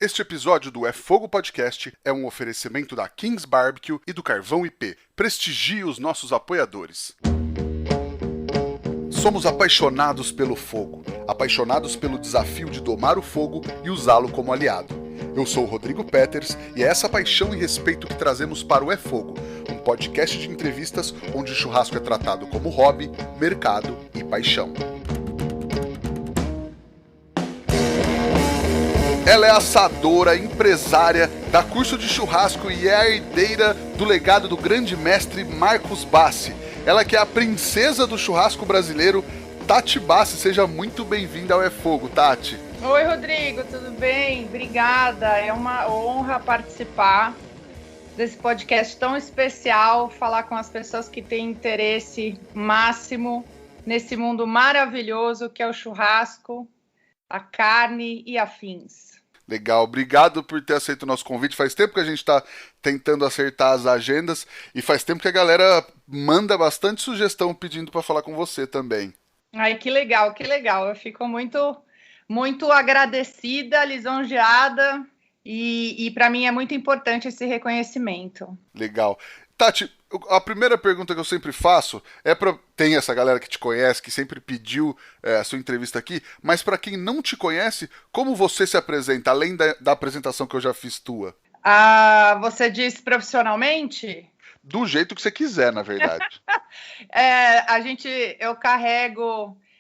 Este episódio do É Fogo Podcast é um oferecimento da Kings Barbecue e do Carvão IP. Prestigie os nossos apoiadores. Somos apaixonados pelo fogo, apaixonados pelo desafio de domar o fogo e usá-lo como aliado. Eu sou o Rodrigo Peters e é essa paixão e respeito que trazemos para o É Fogo, um podcast de entrevistas onde o churrasco é tratado como hobby, mercado e paixão. Ela é assadora, empresária, dá curso de churrasco e é a herdeira do legado do grande mestre Marcos Bassi. Ela que é a princesa do churrasco brasileiro, Tati Bassi. Seja muito bem-vinda ao É Fogo, Tati. Oi, Rodrigo, tudo bem? Obrigada, é uma honra participar desse podcast tão especial, falar com as pessoas que têm interesse máximo nesse mundo maravilhoso que é o churrasco, a carne e afins. Legal, obrigado por ter aceito o nosso convite. Faz tempo que a gente está tentando acertar as agendas e faz tempo que a galera manda bastante sugestão pedindo para falar com você também. Ai, que legal, que legal. Eu fico muito agradecida, lisonjeada e para mim é muito importante esse reconhecimento. Legal. Tati, a primeira pergunta que eu sempre faço é para... Tem essa galera que te conhece, que sempre pediu a sua entrevista aqui, mas para quem não te conhece, como você se apresenta, além da apresentação que eu já fiz tua? Você diz profissionalmente? Do jeito que você quiser, na verdade.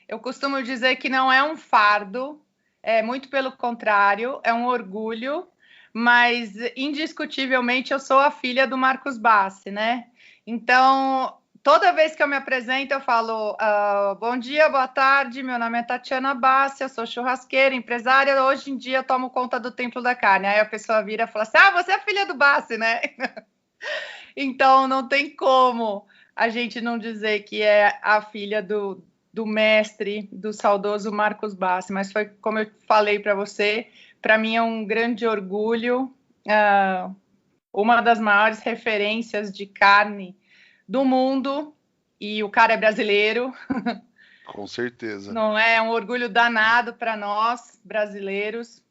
Eu costumo dizer que não é um fardo, muito pelo contrário, é um orgulho, mas indiscutivelmente eu sou a filha do Marcos Bassi, né? Então, toda vez que eu me apresento, eu falo, bom dia, boa tarde, meu nome é Tatiana Bassi, eu sou churrasqueira, empresária, hoje em dia eu tomo conta do Templo da Carne. Aí a pessoa vira e fala assim, você é a filha do Bassi, né? Então, não tem como a gente não dizer que é a filha do mestre, do saudoso Marcos Bassi, mas foi como eu falei para você, para mim é um grande orgulho, uma das maiores referências de carne do mundo, e o cara é brasileiro. Com certeza. Não é um orgulho danado para nós, brasileiros,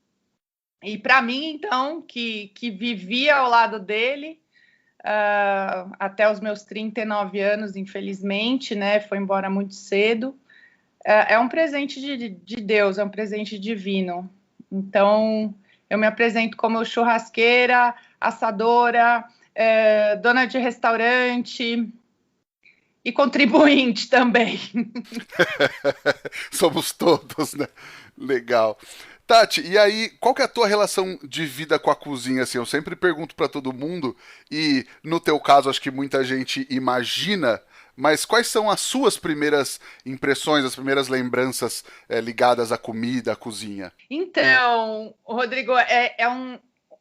e para mim, então, que vivia ao lado dele, até os meus 39 anos, infelizmente, né? Foi embora muito cedo. É um presente de Deus, é um presente divino. Então, eu me apresento como churrasqueira, assadora, dona de restaurante e contribuinte também. Somos todos, né? Legal. Tati, e aí, qual que é a tua relação de vida com a cozinha? Assim, eu sempre pergunto para todo mundo, e no teu caso acho que muita gente imagina, mas quais são as suas primeiras impressões, as primeiras lembranças ligadas à comida, à cozinha? Então, Rodrigo,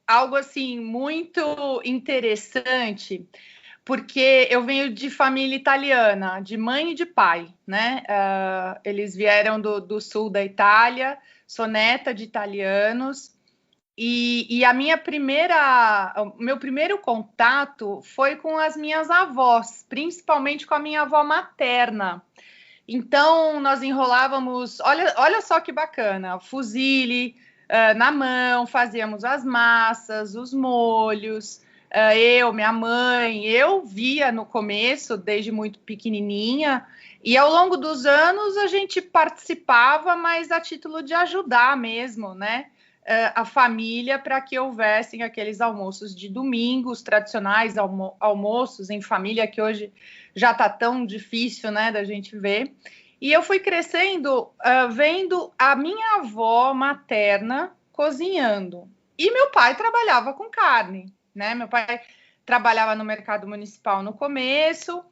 algo assim muito interessante, porque eu venho de família italiana, de mãe e de pai, né? Eles vieram do sul da Itália, sou neta de italianos, e o meu primeiro contato foi com as minhas avós, principalmente com a minha avó materna. Então, nós enrolávamos, olha só que bacana, fusilli na mão, fazíamos as massas, os molhos, minha mãe, eu via no começo, desde muito pequenininha, e ao longo dos anos a gente participava, mas a título de ajudar mesmo, né? A família, para que houvessem aqueles almoços de domingo, os tradicionais almoços em família, que hoje já está tão difícil, né, da gente ver. E eu fui crescendo vendo a minha avó materna cozinhando. E meu pai trabalhava com carne, né? Meu pai trabalhava no mercado municipal no começo,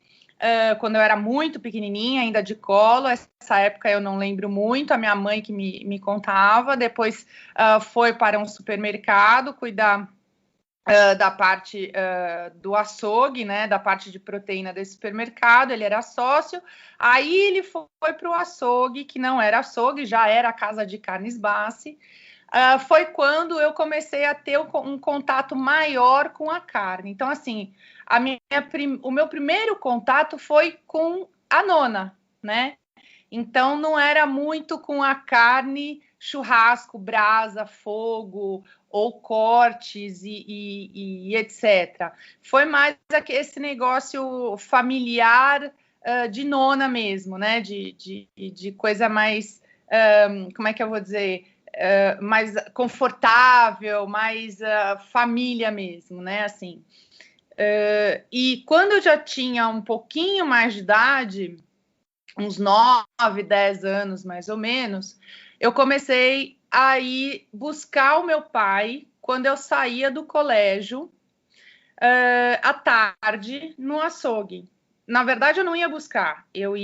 quando eu era muito pequenininha, ainda de colo. Essa época eu não lembro muito, a minha mãe que me contava. Depois foi para um supermercado cuidar da parte do açougue, né, da parte de proteína desse supermercado. Ele era sócio. Aí ele foi para o açougue, que não era açougue, já era a Casa de Carnes Bassi. Foi quando eu comecei a ter um contato maior com a carne. Então, assim, o meu primeiro contato foi com a nona, né? Então, não era muito com a carne, churrasco, brasa, fogo, ou cortes e etc. Foi mais esse negócio familiar de nona mesmo, né? De coisa mais, como é que eu vou dizer, mais confortável, mais família mesmo, né? Assim. E quando eu já tinha um pouquinho mais de idade, uns 9, 10 anos mais ou menos, eu comecei a ir buscar o meu pai quando eu saía do colégio à tarde no açougue. Na verdade, eu não ia buscar, eu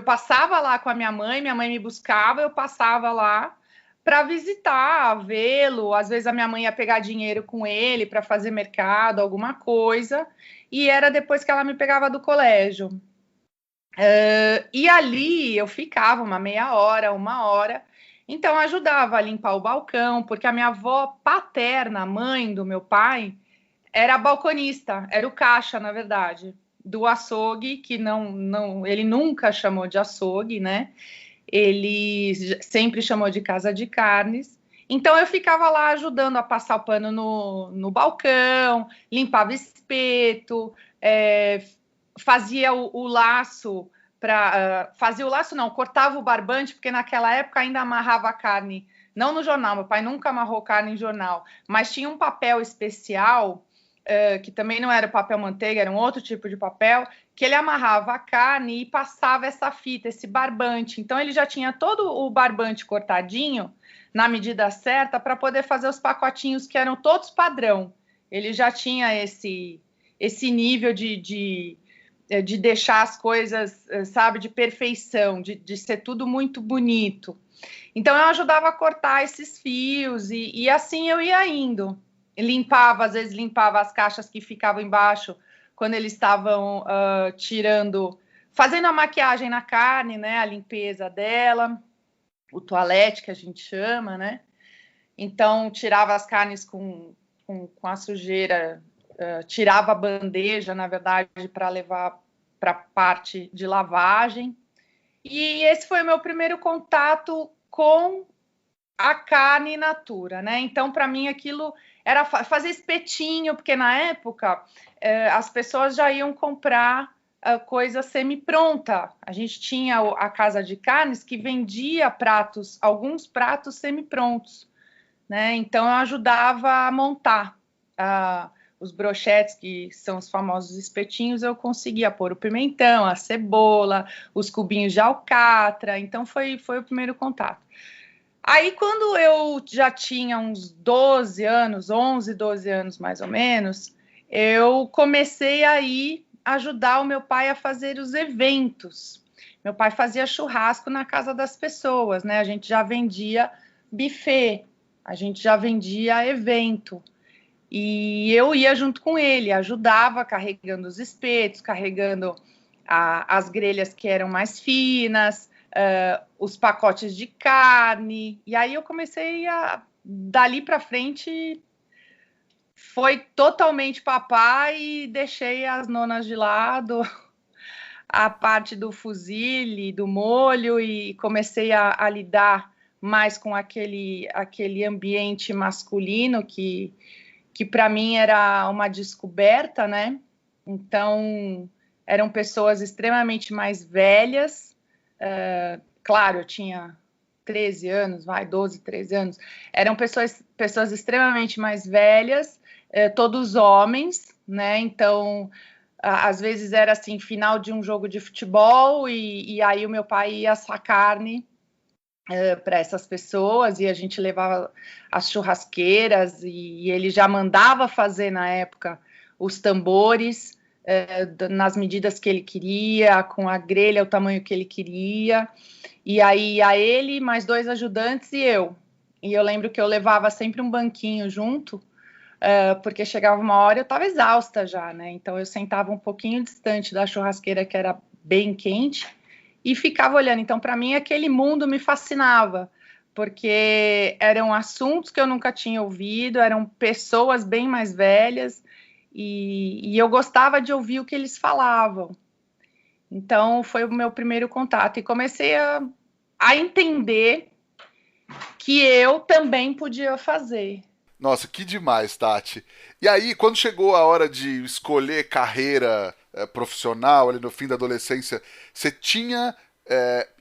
passava lá com a minha mãe me buscava, eu passava lá para visitar, vê-lo. Às vezes a minha mãe ia pegar dinheiro com ele para fazer mercado, alguma coisa, e era depois que ela me pegava do colégio. E ali eu ficava uma meia hora, uma hora, então eu ajudava a limpar o balcão, porque a minha avó paterna, mãe do meu pai, era balconista, era o caixa, na verdade, do açougue, que ele nunca chamou de açougue, né? Ele sempre chamou de casa de carnes. Então eu ficava lá ajudando a passar o pano no balcão, limpava espeto, fazia o laço fazia o laço não, cortava o barbante, porque naquela época ainda amarrava a carne, não no jornal, meu pai nunca amarrou carne em jornal, mas tinha um papel especial, que também não era papel manteiga, era um outro tipo de papel, que ele amarrava a carne e passava essa fita, esse barbante. Então ele já tinha todo o barbante cortadinho na medida certa para poder fazer os pacotinhos que eram todos padrão. Ele já tinha esse nível de deixar as coisas, sabe, de perfeição, de ser tudo muito bonito. Então eu ajudava a cortar esses fios e assim eu ia indo. Às vezes limpava as caixas que ficavam embaixo quando eles estavam fazendo a maquiagem na carne, né, a limpeza dela, o toalete que a gente chama, né? Então tirava as carnes com a sujeira, tirava a bandeja, na verdade, para levar para a parte de lavagem. E esse foi o meu primeiro contato com a carne in natura, né? Então, para mim, aquilo era fazer espetinho, porque na época as pessoas já iam comprar coisa semi-pronta. A gente tinha a casa de carnes que vendia alguns pratos semi-prontos, né? Então, eu ajudava a montar os brochetes, que são os famosos espetinhos. Eu conseguia pôr o pimentão, a cebola, os cubinhos de alcatra. Então, foi o primeiro contato. Aí, quando eu já tinha uns 12 anos, 11, 12 anos mais ou menos, eu comecei a ir ajudar o meu pai a fazer os eventos. Meu pai fazia churrasco na casa das pessoas, né? A gente já vendia buffet, a gente já vendia evento. E eu ia junto com ele, ajudava carregando os espetos, carregando as grelhas que eram mais finas, os pacotes de carne. E aí eu comecei dali para frente, foi totalmente papai e deixei as nonas de lado, a parte do fusilhe, do molho, e comecei a lidar mais com aquele ambiente masculino que para mim era uma descoberta, né? Então, eram pessoas extremamente mais velhas. Claro, eu tinha 13 anos, 12, 13 anos. Eram pessoas extremamente mais velhas, todos homens, né? Então, às vezes era assim, final de um jogo de futebol, e aí o meu pai ia assar carne para essas pessoas, e a gente levava as churrasqueiras, e ele já mandava fazer na época os tambores nas medidas que ele queria, com a grelha, o tamanho que ele queria, e aí a ele, mais 2 ajudantes e eu lembro que eu levava sempre um banquinho junto, porque chegava uma hora eu estava exausta já, né? Então eu sentava um pouquinho distante da churrasqueira, que era bem quente, e ficava olhando. Então, para mim, aquele mundo me fascinava, porque eram assuntos que eu nunca tinha ouvido, eram pessoas bem mais velhas, e eu gostava de ouvir o que eles falavam. Então, foi o meu primeiro contato, e comecei a entender que eu também podia fazer. Nossa, que demais, Tati. E aí, quando chegou a hora de escolher carreira profissional, ali no fim da adolescência, você tinha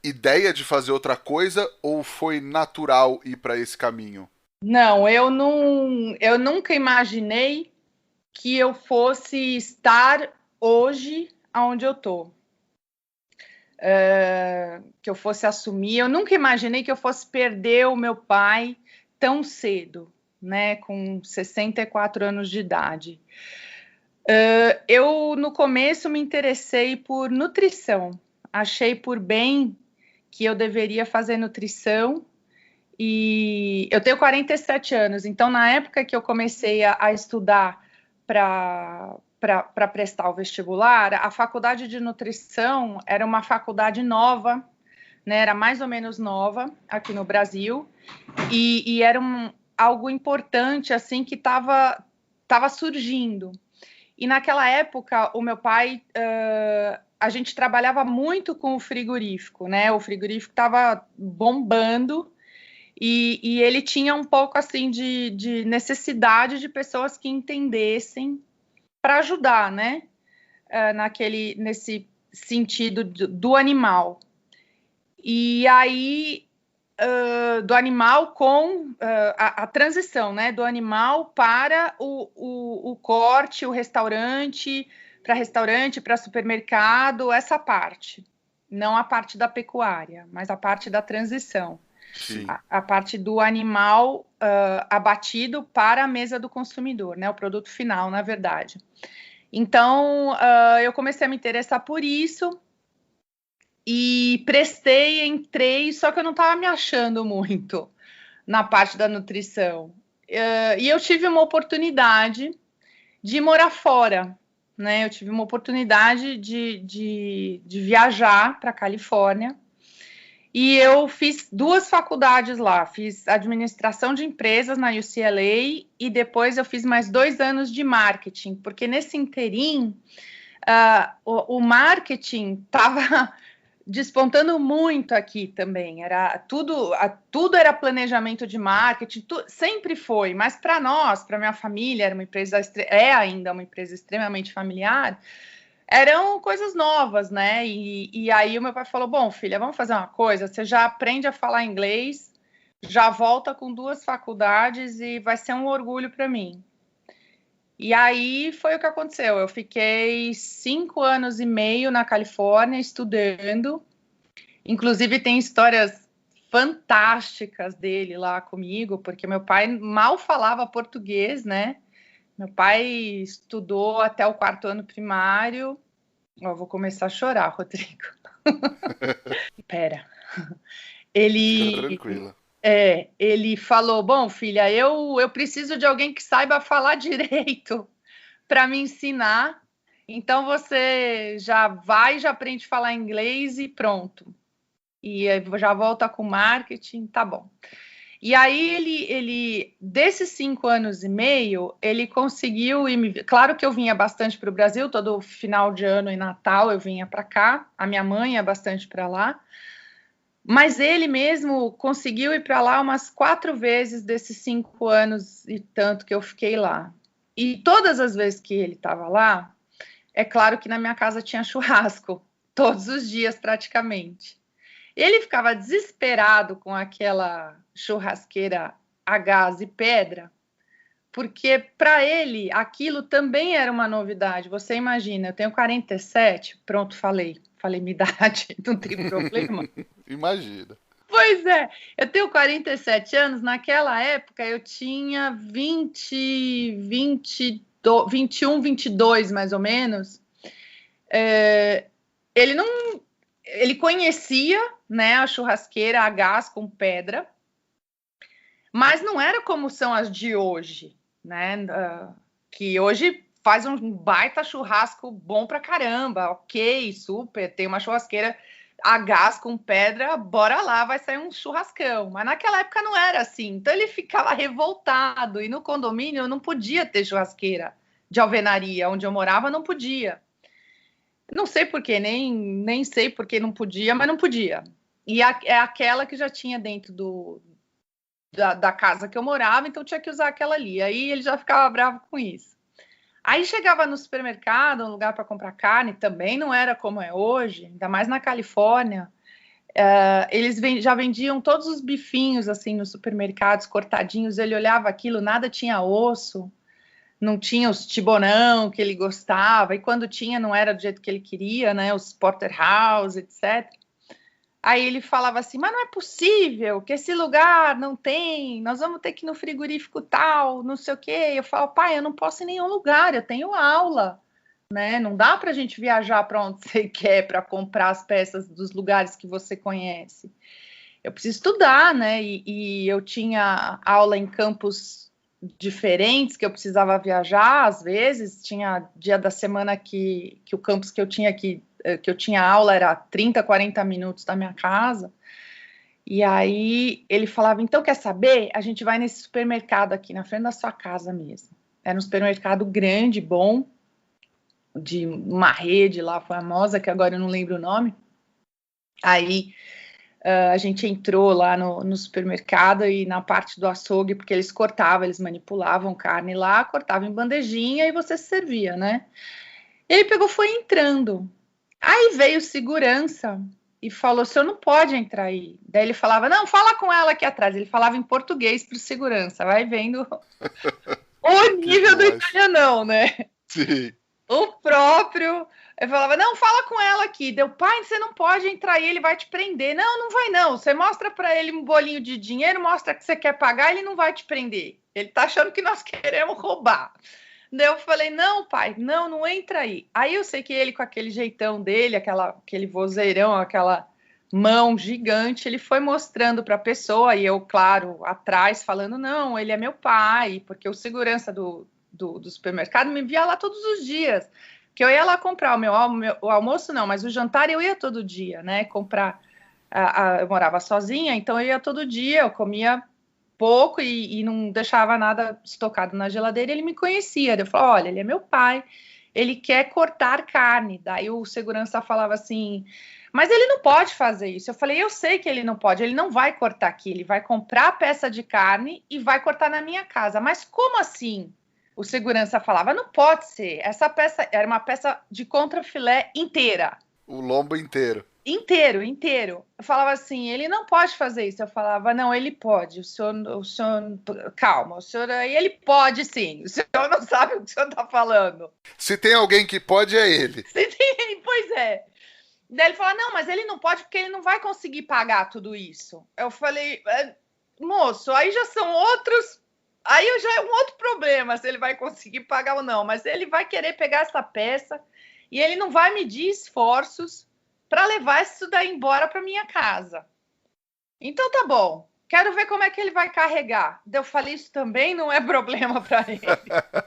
ideia de fazer outra coisa ou foi natural ir para esse caminho? Não, eu nunca imaginei que eu fosse estar hoje onde eu tô. Que eu fosse assumir. Eu nunca imaginei que eu fosse perder o meu pai tão cedo, né? Com 64 anos de idade. Eu, no começo, me interessei por nutrição. Achei por bem que eu deveria fazer nutrição. E eu tenho 47 anos, então na época que eu comecei a estudar para prestar o vestibular, a faculdade de nutrição era uma faculdade nova, né, era mais ou menos nova aqui no Brasil, e era algo importante assim que estava surgindo. E naquela época, o meu pai, a gente trabalhava muito com o frigorífico, né? O frigorífico estava bombando. E ele tinha um pouco assim de necessidade de pessoas que entendessem para ajudar, né? Nesse sentido do animal. E aí, do animal com a transição, né? Do animal para o corte, o restaurante, para supermercado, essa parte. Não a parte da pecuária, mas a parte da transição. Sim. A parte do animal abatido para a mesa do consumidor, né? O produto final, na verdade. Então, eu comecei a me interessar por isso e prestei, entrei, só que eu não estava me achando muito na parte da nutrição. E eu tive uma oportunidade de morar fora, né? Eu tive uma oportunidade de viajar para a Califórnia. E eu fiz 2 faculdades lá, fiz administração de empresas na UCLA e depois eu fiz mais 2 anos de marketing, porque nesse interim o marketing estava despontando muito aqui também. Era tudo era planejamento de marketing, sempre foi, mas para nós, para minha família, era uma empresa, é ainda uma empresa extremamente familiar. Eram coisas novas, né? E aí o meu pai falou: bom, filha, vamos fazer uma coisa. Você já aprende a falar inglês, já volta com 2 faculdades e vai ser um orgulho para mim. E aí foi o que aconteceu. Eu fiquei 5 anos e meio na Califórnia estudando. Inclusive tem histórias fantásticas dele lá comigo, porque meu pai mal falava português, né? Meu pai estudou até o 4º ano primário. Ó, vou começar a chorar, Rodrigo. Pera. Fica Ele, tranquila. ele falou: bom, filha, eu preciso de alguém que saiba falar direito para me ensinar. Então você já vai, já aprende a falar inglês e pronto. E já volta com marketing, tá bom. E aí ele desses 5 anos e meio, ele conseguiu claro que eu vinha bastante para o Brasil, todo final de ano e Natal eu vinha para cá, a minha mãe ia bastante para lá, mas ele mesmo conseguiu ir para lá umas 4 vezes desses 5 anos e tanto que eu fiquei lá. E todas as vezes que ele estava lá, é claro que na minha casa tinha churrasco, todos os dias praticamente. Ele ficava desesperado com aquela churrasqueira a gás e pedra, porque para ele aquilo também era uma novidade. Você imagina, eu tenho 47, pronto, falei minha idade, não tem problema. Imagina. Pois é, eu tenho 47 anos, naquela época eu tinha 21, 22 mais ou menos. Ele não ele conhecia, né, a churrasqueira a gás com pedra, mas não era como são as de hoje, né? Que hoje faz um baita churrasco bom pra caramba, ok, super, tem uma churrasqueira a gás com pedra, bora lá, vai sair um churrascão. Mas naquela época não era assim, então ele ficava revoltado, e no condomínio não podia ter churrasqueira de alvenaria, onde eu morava não podia. Não sei porquê, nem sei porque não podia, mas não podia. E é aquela que já tinha dentro da casa que eu morava, então tinha que usar aquela ali. Aí ele já ficava bravo com isso. Aí chegava no supermercado, um lugar para comprar carne, também não era como é hoje, ainda mais na Califórnia. Eles já vendiam todos os bifinhos assim nos supermercados, cortadinhos. Ele olhava aquilo, nada tinha osso, não tinha os tibonão que ele gostava, e quando tinha não era do jeito que ele queria, né? Os porterhouse, etc. Aí ele falava assim, mas não é possível que esse lugar não tem, nós vamos ter que ir no frigorífico tal, não sei o quê. Eu falo, pai, eu não posso ir em nenhum lugar, eu tenho aula, né? Não dá para a gente viajar para onde você quer para comprar as peças dos lugares que você conhece. Eu preciso estudar, né? E eu tinha aula em campos diferentes que eu precisava viajar, às vezes, tinha dia da semana que o campus que eu tinha aula era 30, 40 minutos da minha casa, e aí ele falava, então quer saber? A gente vai nesse supermercado aqui, na frente da sua casa mesmo. Era um supermercado grande, bom, de uma rede lá famosa, que agora eu não lembro o nome. Aí a gente entrou lá no supermercado e na parte do açougue, porque eles cortavam, eles manipulavam carne lá, cortavam em bandejinha e você se servia, né? Ele pegou, foi entrando. Aí veio segurança e falou, o senhor não pode entrar aí. Daí ele falava, não, fala com ela aqui atrás. Ele falava em português para o segurança, vai vendo o nível do italianão, né? Sim. O próprio, eu falava, não, fala com ela aqui. Deu, pai, você não pode entrar aí, ele vai te prender. Não, não vai não. Você mostra para ele um bolinho de dinheiro, mostra que você quer pagar, ele não vai te prender. Ele tá achando que nós queremos roubar. Daí eu falei, não, pai, não entra aí. Aí eu sei que ele, com aquele jeitão dele, aquele vozeirão, aquela mão gigante, ele foi mostrando para a pessoa, e eu, claro, atrás, falando, não, ele é meu pai, porque o segurança do supermercado me via lá todos os dias, que eu ia lá comprar o almoço, não, mas o jantar eu ia todo dia, né, comprar, eu morava sozinha, então eu ia todo dia, eu comia pouco e não deixava nada estocado na geladeira, ele me conhecia, eu falava, olha, ele é meu pai, ele quer cortar carne, daí o segurança falava assim, mas ele não pode fazer isso. Eu falei, eu sei que ele não pode, ele não vai cortar aqui, ele vai comprar a peça de carne e vai cortar na minha casa, mas como assim? O segurança falava, não pode ser, essa peça era uma peça de contrafilé inteira. O lombo inteiro. Inteiro. Eu falava assim, ele não pode fazer isso. Eu falava, não, ele pode. O senhor calma, o senhor, ele pode sim. O senhor não sabe o que o senhor está falando. Se tem alguém que pode, é ele. Pois é. Daí ele falou, não, mas ele não pode porque ele não vai conseguir pagar tudo isso. Eu falei, moço, aí já são outros... Aí já é um outro problema se ele vai conseguir pagar ou não. Mas ele vai querer pegar essa peça e ele não vai medir esforços para levar isso daí embora para minha casa. Então tá bom, quero ver como é que ele vai carregar. Eu falei, isso também não é problema para ele.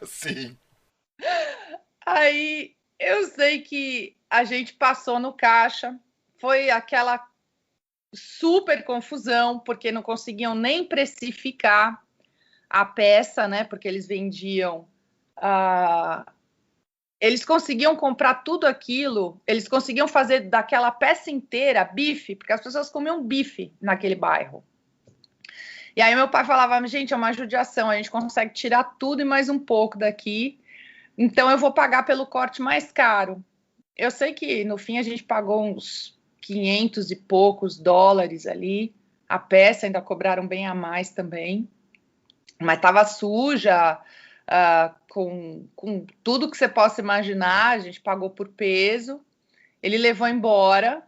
Sim. Aí eu sei que a gente passou no caixa, foi aquela super confusão, porque não conseguiam nem precificar a peça, né? Porque eles vendiam... Eles conseguiam comprar tudo aquilo, eles conseguiam fazer daquela peça inteira bife, porque as pessoas comiam bife naquele bairro. E aí meu pai falava, gente, é uma judiação, a gente consegue tirar tudo e mais um pouco daqui, então eu vou pagar pelo corte mais caro. Eu sei que no fim a gente pagou uns 500 e poucos dólares ali, a peça ainda cobraram bem a mais também, mas estava suja, com tudo que você possa imaginar, a gente pagou por peso, ele levou embora,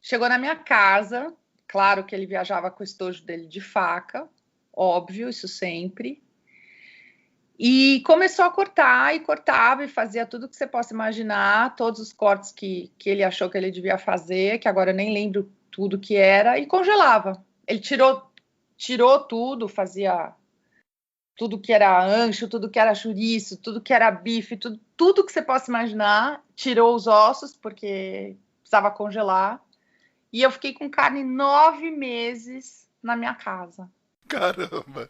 chegou na minha casa, claro que ele viajava com o estojo dele de faca, óbvio, isso sempre, e começou a cortar, e cortava, e fazia tudo que você possa imaginar, todos os cortes que ele achou que ele devia fazer, que agora eu nem lembro tudo que era, e congelava. Ele tirou tudo, fazia... tudo que era ancho, tudo que era chouriço, tudo que era bife, tudo que você possa imaginar, tirou os ossos, porque precisava congelar, e eu fiquei com carne 9 meses na minha casa. Caramba!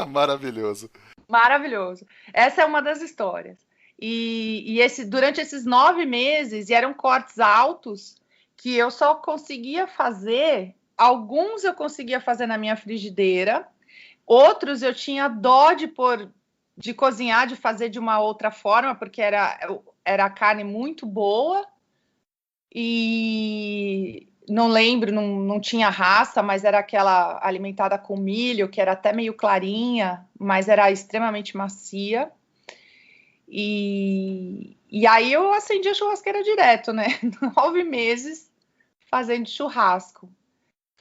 Maravilhoso. Maravilhoso. Essa é uma das histórias. E durante esses 9 meses, e eram cortes altos, que eu só conseguia fazer, alguns eu conseguia fazer na minha frigideira, Outros eu tinha dó de cozinhar, de fazer de uma outra forma, porque era carne muito boa e não lembro, não tinha raça, mas era aquela alimentada com milho, que era até meio clarinha, mas era extremamente macia. E aí eu acendi a churrasqueira direto, né? 9 meses fazendo churrasco.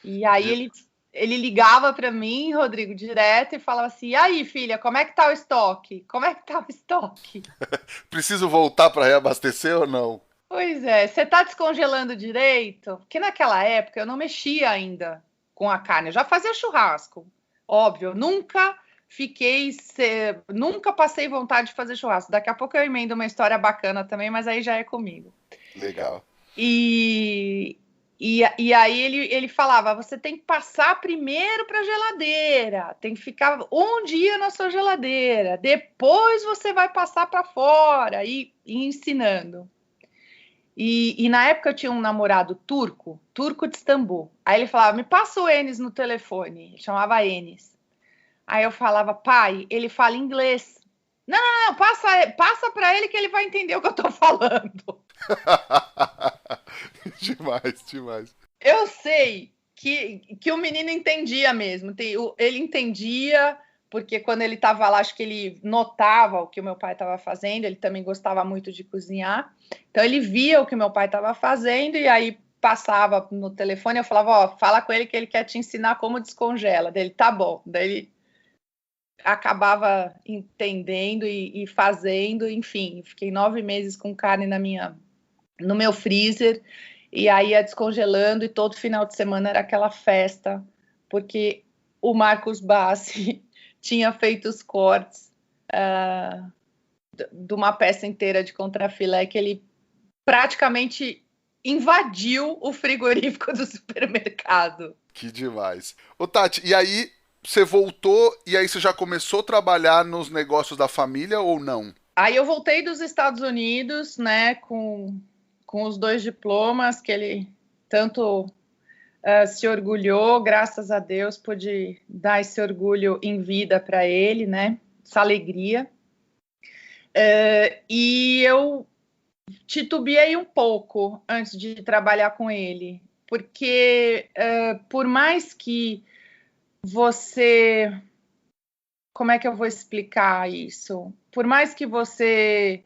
E aí ele ligava para mim, Rodrigo, direto, e falava assim: e aí, filha, como é que tá o estoque? Como é que tá o estoque? Preciso voltar para reabastecer ou não? Pois é, você tá descongelando direito? Porque naquela época eu não mexia ainda com a carne, eu já fazia churrasco. Óbvio, eu nunca passei vontade de fazer churrasco. Daqui a pouco eu emendo uma história bacana também, mas aí já é comigo. Legal. E aí ele falava: você tem que passar primeiro para a geladeira, tem que ficar um dia na sua geladeira, depois você vai passar para fora e ensinando. E na época eu tinha um namorado turco de Istambul. Aí ele falava: me passa o Enes no telefone. Ele chamava Enes. Aí eu falava: pai, ele fala inglês. Não, passa para ele que ele vai entender o que eu tô falando. Demais, demais. Eu sei que o menino entendia mesmo. Ele entendia, porque quando ele estava lá, acho que ele notava o que o meu pai estava fazendo. Ele também gostava muito de cozinhar. Então, ele via o que o meu pai estava fazendo e aí passava no telefone. Eu falava: ó, fala com ele que ele quer te ensinar como descongela. Dele, tá bom. Daí ele acabava entendendo e fazendo. Enfim, fiquei 9 meses com carne no meu freezer. E aí ia descongelando e todo final de semana era aquela festa, porque o Marcos Bassi tinha feito os cortes de uma peça inteira de contrafilé que ele praticamente invadiu o frigorífico do supermercado. Que demais. Ô, Tati, e aí você voltou e aí você já começou a trabalhar nos negócios da família ou não? Aí eu voltei dos Estados Unidos, né, com os 2 diplomas que ele tanto se orgulhou, graças a Deus, pude dar esse orgulho em vida para ele, né? Essa alegria. E eu titubeei um pouco antes de trabalhar com ele, porque por mais que você. Como é que eu vou explicar isso? Por mais que você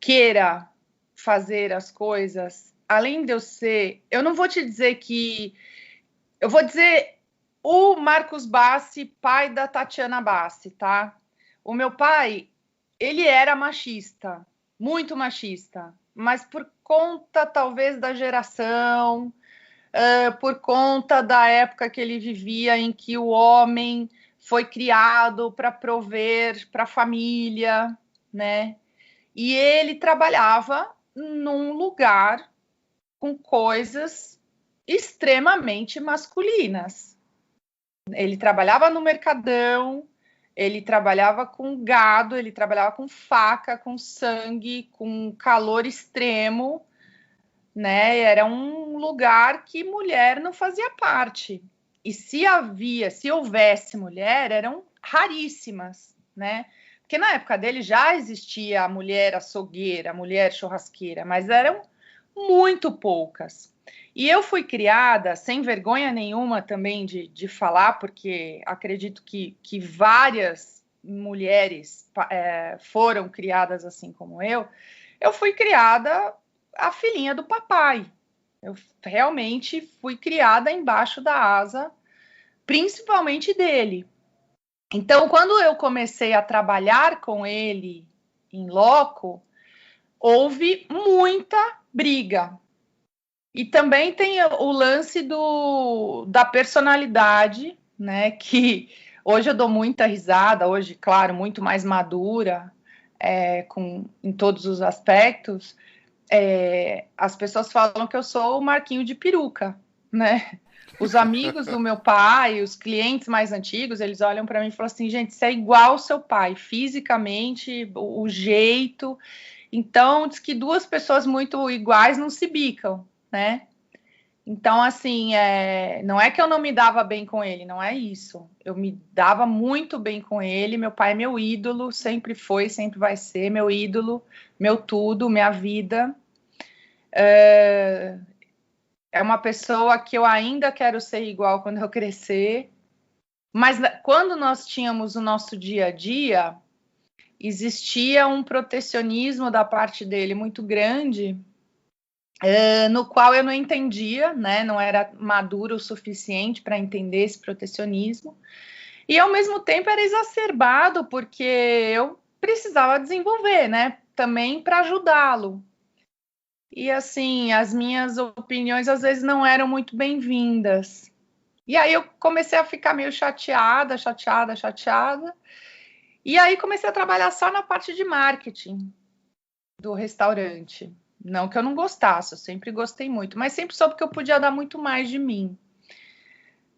queira fazer as coisas, além de eu ser. Eu não vou te dizer que. Eu vou dizer o Marcos Bassi, pai da Tatiana Bassi, tá? O meu pai, ele era machista, muito machista, mas por conta talvez da geração, por conta da época que ele vivia, em que o homem foi criado para prover para a família, né? E ele trabalhava num lugar com coisas extremamente masculinas. Ele trabalhava no mercadão, ele trabalhava com gado, ele trabalhava com faca, com sangue, com calor extremo, né? Era um lugar que mulher não fazia parte. E se houvesse mulher, eram raríssimas, né? Porque na época dele já existia a mulher açougueira, a mulher churrasqueira, mas eram muito poucas. E eu fui criada, sem vergonha nenhuma também de falar, porque acredito que várias mulheres foram criadas assim como eu fui criada a filhinha do papai. Eu realmente fui criada embaixo da asa, principalmente dele. Então, quando eu comecei a trabalhar com ele em loco, houve muita briga. E também tem o lance da personalidade, né? Que hoje eu dou muita risada, hoje, claro, muito mais madura, em todos os aspectos. As pessoas falam que eu sou o Marquinho de peruca, né? Os amigos do meu pai, os clientes mais antigos, eles olham para mim e falam assim: gente, você é igual ao seu pai, fisicamente, o jeito. Então, diz que duas pessoas muito iguais não se bicam, né? Então, assim, não é que eu não me dava bem com ele, não é isso. Eu me dava muito bem com ele. Meu pai é meu ídolo, sempre foi, sempre vai ser meu ídolo, meu tudo, minha vida. É uma pessoa que eu ainda quero ser igual quando eu crescer. Mas quando nós tínhamos o nosso dia a dia, existia um protecionismo da parte dele muito grande, no qual eu não entendia, né? Não era maduro o suficiente para entender esse protecionismo. E ao mesmo tempo era exacerbado, porque eu precisava desenvolver, né? Também para ajudá-lo. E assim, as minhas opiniões às vezes não eram muito bem-vindas. E aí eu comecei a ficar meio chateada. E aí comecei a trabalhar só na parte de marketing do restaurante. Não que eu não gostasse, eu sempre gostei muito, mas sempre soube que eu podia dar muito mais de mim.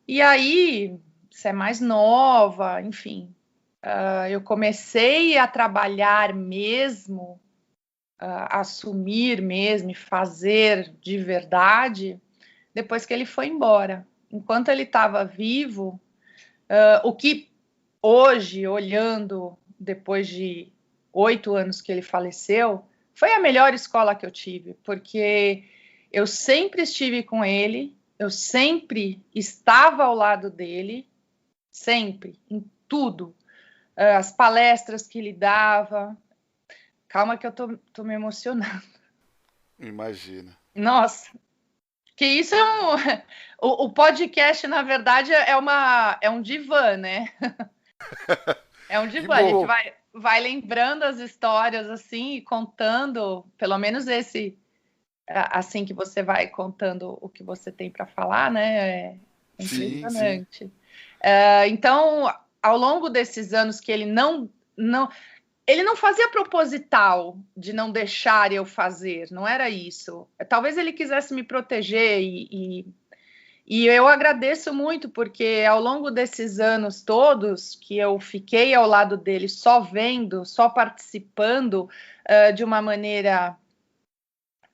E aí, você é mais nova, enfim, eu comecei a trabalhar mesmo, assumir mesmo e fazer de verdade depois que ele foi embora. Enquanto ele estava vivo, o que hoje, olhando depois de 8 anos que ele faleceu, foi a melhor escola que eu tive, porque eu sempre estive com ele, eu sempre estava ao lado dele, sempre, em tudo. As palestras que ele dava. Calma que eu tô me emocionando. Imagina. Nossa, que isso é um. O podcast, na verdade, é um divã, né? É um Que divã. A gente bom. vai lembrando as histórias assim e contando, pelo menos esse, assim que você vai contando o que você tem para falar, né? É Sim, sim. impressionante. Então, ao longo desses anos que ele não fazia proposital de não deixar eu fazer, não era isso. Talvez ele quisesse me proteger e eu agradeço muito, porque ao longo desses anos todos que eu fiquei ao lado dele, só vendo, só participando de uma maneira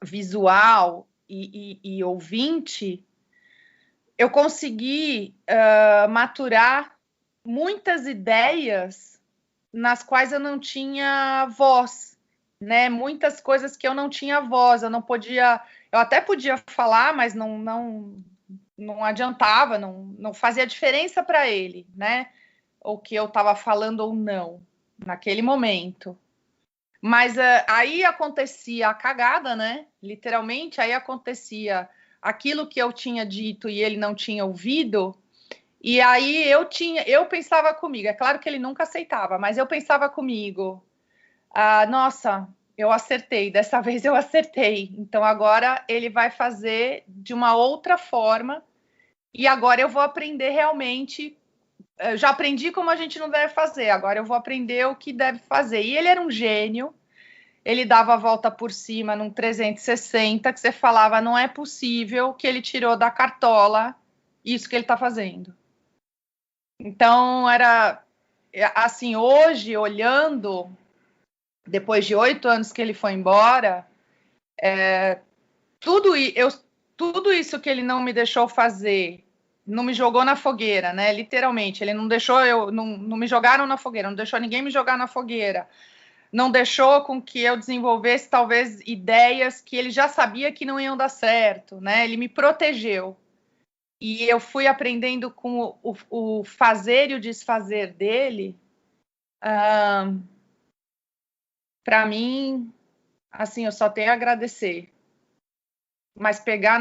visual e ouvinte, eu consegui maturar muitas ideias nas quais eu não tinha voz, né? Muitas coisas que eu não tinha voz, eu não podia, eu até podia falar, mas não adiantava, não fazia diferença para ele, né? O que eu estava falando ou não, naquele momento. Mas aí acontecia a cagada, né? Literalmente, aí acontecia aquilo que eu tinha dito e ele não tinha ouvido. E aí eu pensava comigo, é claro que ele nunca aceitava, mas eu pensava comigo, nossa, eu acertei, dessa vez eu acertei. Então agora ele vai fazer de uma outra forma. E agora eu vou aprender realmente. Eu já aprendi como a gente não deve fazer, agora eu vou aprender o que deve fazer. E ele era um gênio, ele dava a volta por cima num 360, que você falava, não é possível que ele tirou da cartola isso que ele está fazendo. Então, era assim, hoje, olhando, depois de 8 anos que ele foi embora, tudo, eu, tudo isso que ele não me deixou fazer, não me jogou na fogueira, né? Literalmente, ele não deixou não me jogaram na fogueira, não deixou ninguém me jogar na fogueira, não deixou com que eu desenvolvesse talvez ideias que ele já sabia que não iam dar certo, né? Ele me protegeu. E eu fui aprendendo com o fazer e o desfazer dele. Para mim, assim, eu só tenho a agradecer. Mas pegar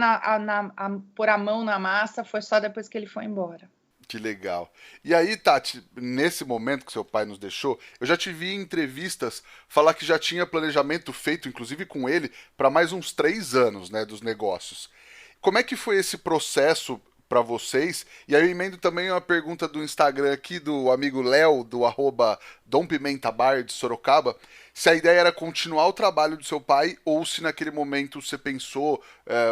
pôr a mão na massa foi só depois que ele foi embora. Que legal. E aí, Tati, nesse momento que seu pai nos deixou, eu já te vi em entrevistas falar que já tinha planejamento feito, inclusive com ele, para mais uns 3 anos, né, dos negócios. Como é que foi esse processo para vocês? E aí eu emendo também uma pergunta do Instagram aqui do amigo Léo, do arroba Dom Pimenta Bar de Sorocaba, se a ideia era continuar o trabalho do seu pai ou se naquele momento você pensou,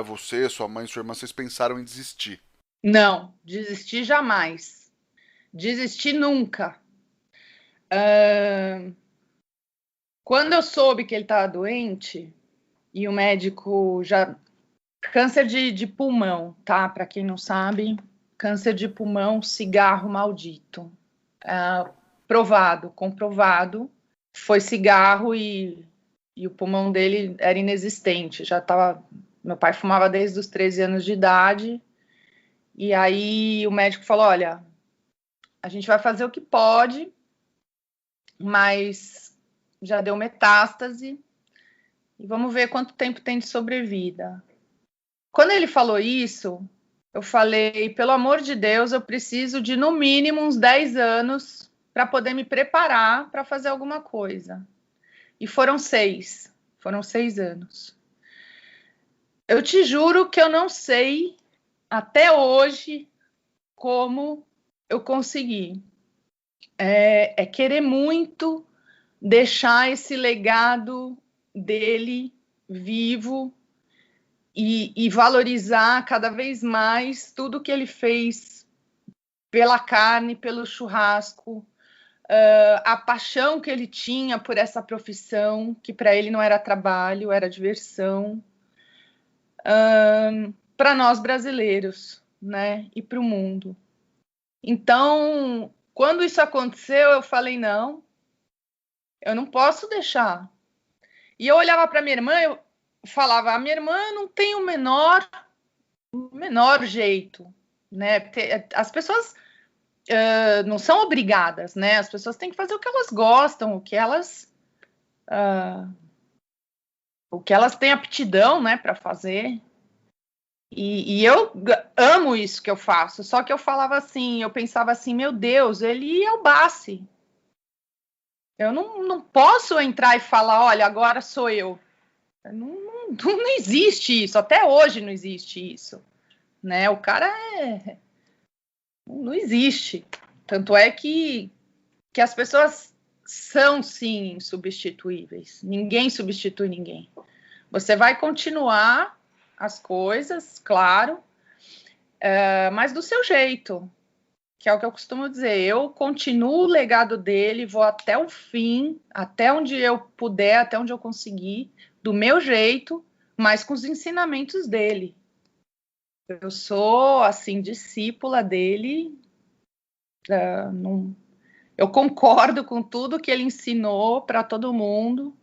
você, sua mãe, sua irmã, vocês pensaram em desistir. Não, desistir jamais. Desistir nunca. Quando eu soube que ele estava doente e o médico já Câncer de pulmão, tá? Para quem não sabe, câncer de pulmão, cigarro maldito. Provado, comprovado. Foi cigarro e o pulmão dele era inexistente. Já tava. Meu pai fumava desde os 13 anos de idade. E aí o médico falou: olha, a gente vai fazer o que pode, mas já deu metástase e vamos ver quanto tempo tem de sobrevida. Quando ele falou isso, eu falei, pelo amor de Deus, eu preciso de no mínimo uns 10 anos para poder me preparar para fazer alguma coisa. E foram 6 anos. Eu te juro que eu não sei até hoje como eu consegui. É querer muito deixar esse legado dele vivo e valorizar cada vez mais tudo que ele fez pela carne, pelo churrasco, a paixão que ele tinha por essa profissão, que para ele não era trabalho, era diversão, para nós brasileiros, né? E para o mundo. Então, quando isso aconteceu, eu falei, não, eu não posso deixar. E eu olhava para minha irmã, eu falava, a minha irmã não tem o menor jeito, né? Porque as pessoas não são obrigadas, né? As pessoas têm que fazer o que elas gostam, o que elas têm aptidão, né, para fazer. E eu amo isso que eu faço. Só que eu falava assim, eu pensava assim, meu Deus, ele é o Bassi. Eu não posso entrar e falar, olha, agora sou eu. Não existe isso, até hoje não existe isso, né? O cara não existe. Tanto é que as pessoas são, sim, insubstituíveis. Ninguém substitui ninguém. Você vai continuar as coisas, claro, mas do seu jeito, que é o que eu costumo dizer. Eu continuo o legado dele, vou até o fim, até onde eu puder, até onde eu conseguir, do meu jeito, mas com os ensinamentos dele. Eu sou, assim, discípula dele. Eu concordo com tudo que ele ensinou para todo mundo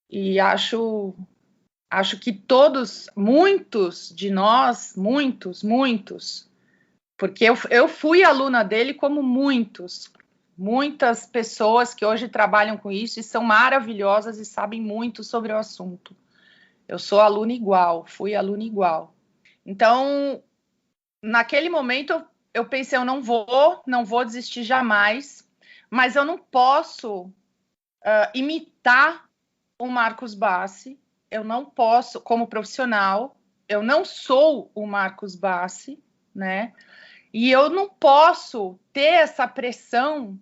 e acho que todos, muitos de nós, muitos, porque eu fui aluna dele como muitas pessoas que hoje trabalham com isso e são maravilhosas e sabem muito sobre o assunto. Eu sou aluna igual, fui aluna igual. Então, naquele momento, eu pensei, eu não vou desistir jamais, mas eu não posso imitar o Marcos Bassi, eu não posso, como profissional, eu não sou o Marcos Bassi, né? E eu não posso ter essa pressão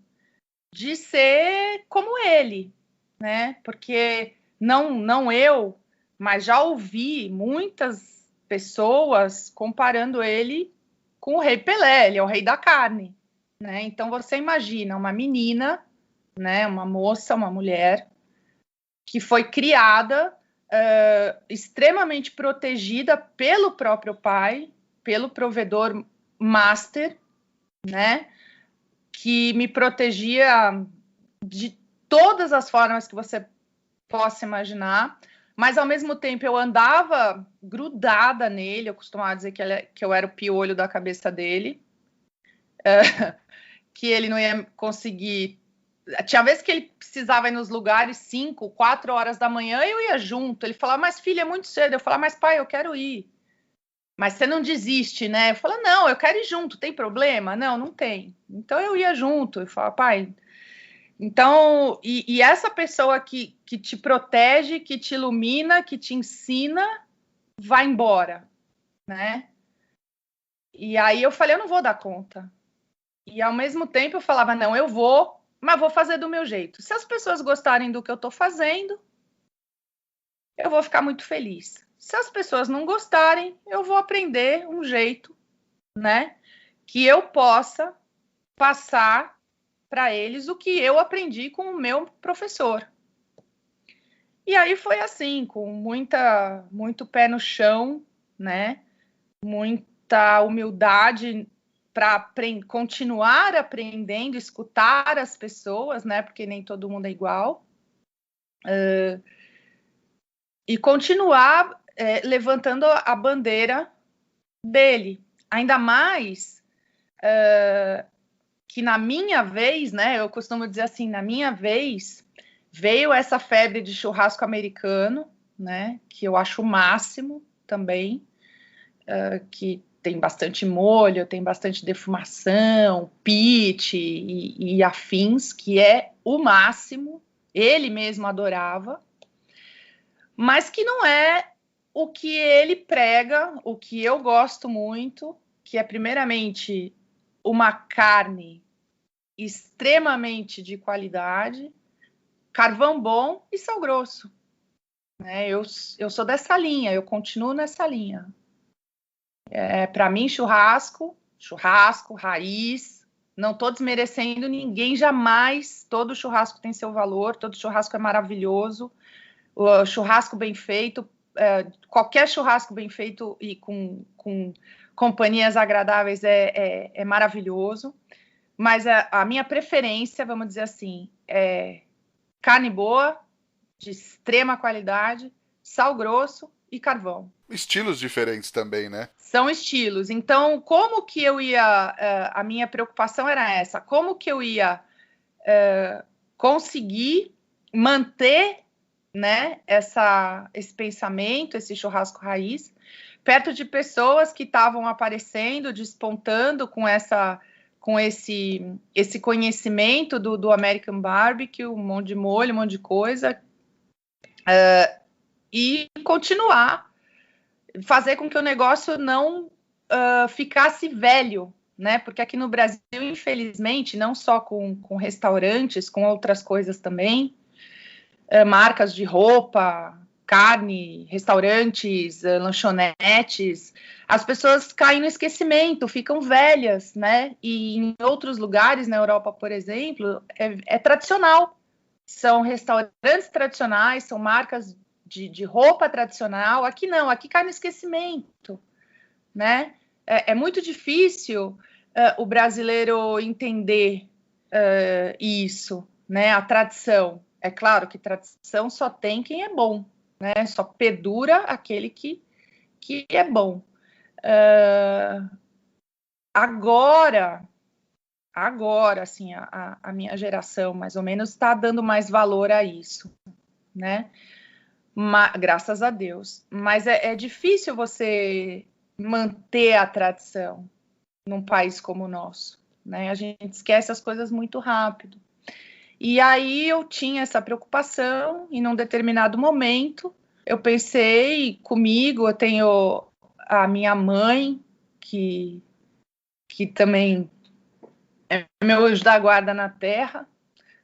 de ser como ele, né? Porque não eu, mas já ouvi muitas pessoas comparando ele com o Rei Pelé, ele é o rei da carne, né? Então você imagina uma menina, né? Uma moça, uma mulher que foi criada extremamente protegida pelo próprio pai, pelo provedor master, né? Que me protegia de todas as formas que você possa imaginar, mas ao mesmo tempo eu andava grudada nele, eu costumava dizer que eu era o piolho da cabeça dele, que ele não ia conseguir. Tinha vezes que ele precisava ir nos lugares 5, 4 horas da manhã, eu ia junto. Ele falava, mas filha, é muito cedo. Eu falava, mas pai, eu quero ir. Mas você não desiste, né? Eu falava, não, eu quero ir junto, tem problema? Não tem. Então eu ia junto. Eu falava, pai. Então, e essa pessoa que te protege, que te ilumina, que te ensina, vai embora, né? E aí eu falei, eu não vou dar conta. E ao mesmo tempo eu falava, não, eu vou, mas vou fazer do meu jeito. Se as pessoas gostarem do que eu estou fazendo, eu vou ficar muito feliz. Se as pessoas não gostarem, eu vou aprender um jeito, né, que eu possa passar para eles o que eu aprendi com o meu professor. E aí foi assim, com muito pé no chão, né? Muita humildade para continuar aprendendo, escutar as pessoas, né? Porque nem todo mundo é igual. E continuar levantando a bandeira dele. Ainda mais que na minha vez, né? Eu costumo dizer assim, na minha vez, veio essa febre de churrasco americano, né? Que eu acho o máximo também, que tem bastante molho, tem bastante defumação, pit e afins, que é o máximo. Ele mesmo adorava, mas que não é o que ele prega, o que eu gosto muito, que é primeiramente uma carne extremamente de qualidade, carvão bom e sal grosso. Né? Eu sou dessa linha, eu continuo nessa linha. Para mim, churrasco, raiz, não estou desmerecendo ninguém jamais, todo churrasco tem seu valor, todo churrasco é maravilhoso, o churrasco bem feito, qualquer churrasco bem feito e com companhias agradáveis é maravilhoso, mas a minha preferência, vamos dizer assim, é carne boa, de extrema qualidade, sal grosso e carvão. Estilos diferentes também, né? São estilos. Então, como que eu ia... a minha preocupação era essa. Como que eu ia conseguir manter, né, esse pensamento, esse churrasco raiz, perto de pessoas que estavam aparecendo, despontando com esse conhecimento do American Barbecue, um monte de molho, um monte de coisa, e continuar, fazer com que o negócio não ficasse velho, né? Porque aqui no Brasil, infelizmente, não só com restaurantes, com outras coisas também, marcas de roupa, carne, restaurantes, lanchonetes, as pessoas caem no esquecimento, ficam velhas, né? E em outros lugares, na Europa, por exemplo, é tradicional. São restaurantes tradicionais, são marcas de roupa tradicional. Aqui não, aqui cai no esquecimento, né? É muito difícil o brasileiro entender isso, né? A tradição. É claro que tradição só tem quem é bom, né? Só perdura aquele que é bom. Agora, assim, a minha geração, mais ou menos, está dando mais valor a isso, né? Graças a Deus. Mas é difícil você manter a tradição num país como o nosso, né? A gente esquece as coisas muito rápido. E aí eu tinha essa preocupação e num determinado momento eu pensei comigo, eu tenho a minha mãe, que também é meu anjo da guarda na terra,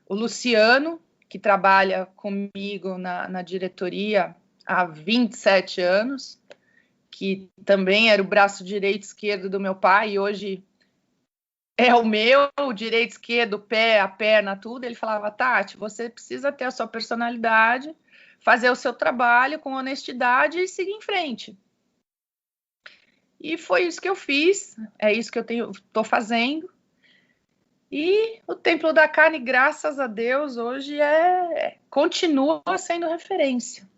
o Luciano, que trabalha comigo na diretoria há 27 anos, que também era o braço direito e esquerdo do meu pai, e hoje é o meu, o direito, esquerdo, o pé, a perna, tudo. Ele falava, Tati, você precisa ter a sua personalidade, fazer o seu trabalho com honestidade e seguir em frente. E foi isso que eu fiz, é isso que eu estou fazendo. E o Templo da Carne, graças a Deus, hoje continua sendo referência,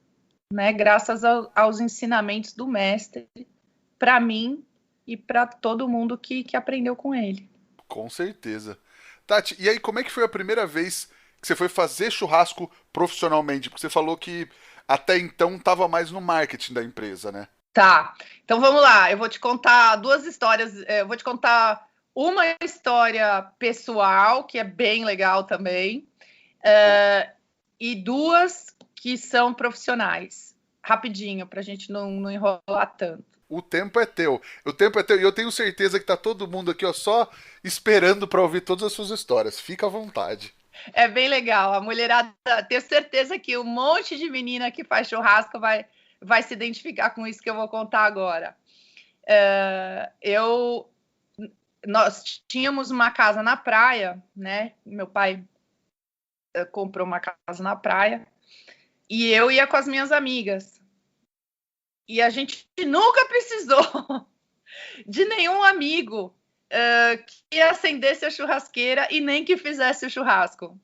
né? Graças aos ensinamentos do mestre, para mim e para todo mundo que aprendeu com ele. Com certeza. Tati, e aí como é que foi a primeira vez que você foi fazer churrasco profissionalmente? Porque você falou que até então estava mais no marketing da empresa, né? Tá, então vamos lá. Eu vou te contar duas histórias. Eu vou te contar uma história pessoal, que é bem legal também, e duas que são profissionais. Rapidinho, para a gente não enrolar tanto. O tempo é teu. O tempo é teu. E eu tenho certeza que tá todo mundo aqui, ó, só esperando para ouvir todas as suas histórias. Fica à vontade. É bem legal. A mulherada, tenho certeza que um monte de menina que faz churrasco vai se identificar com isso que eu vou contar agora. Nós tínhamos uma casa na praia, né? Meu pai comprou uma casa na praia e eu ia com as minhas amigas. E a gente nunca precisou de nenhum amigo que acendesse a churrasqueira e nem que fizesse o churrasco.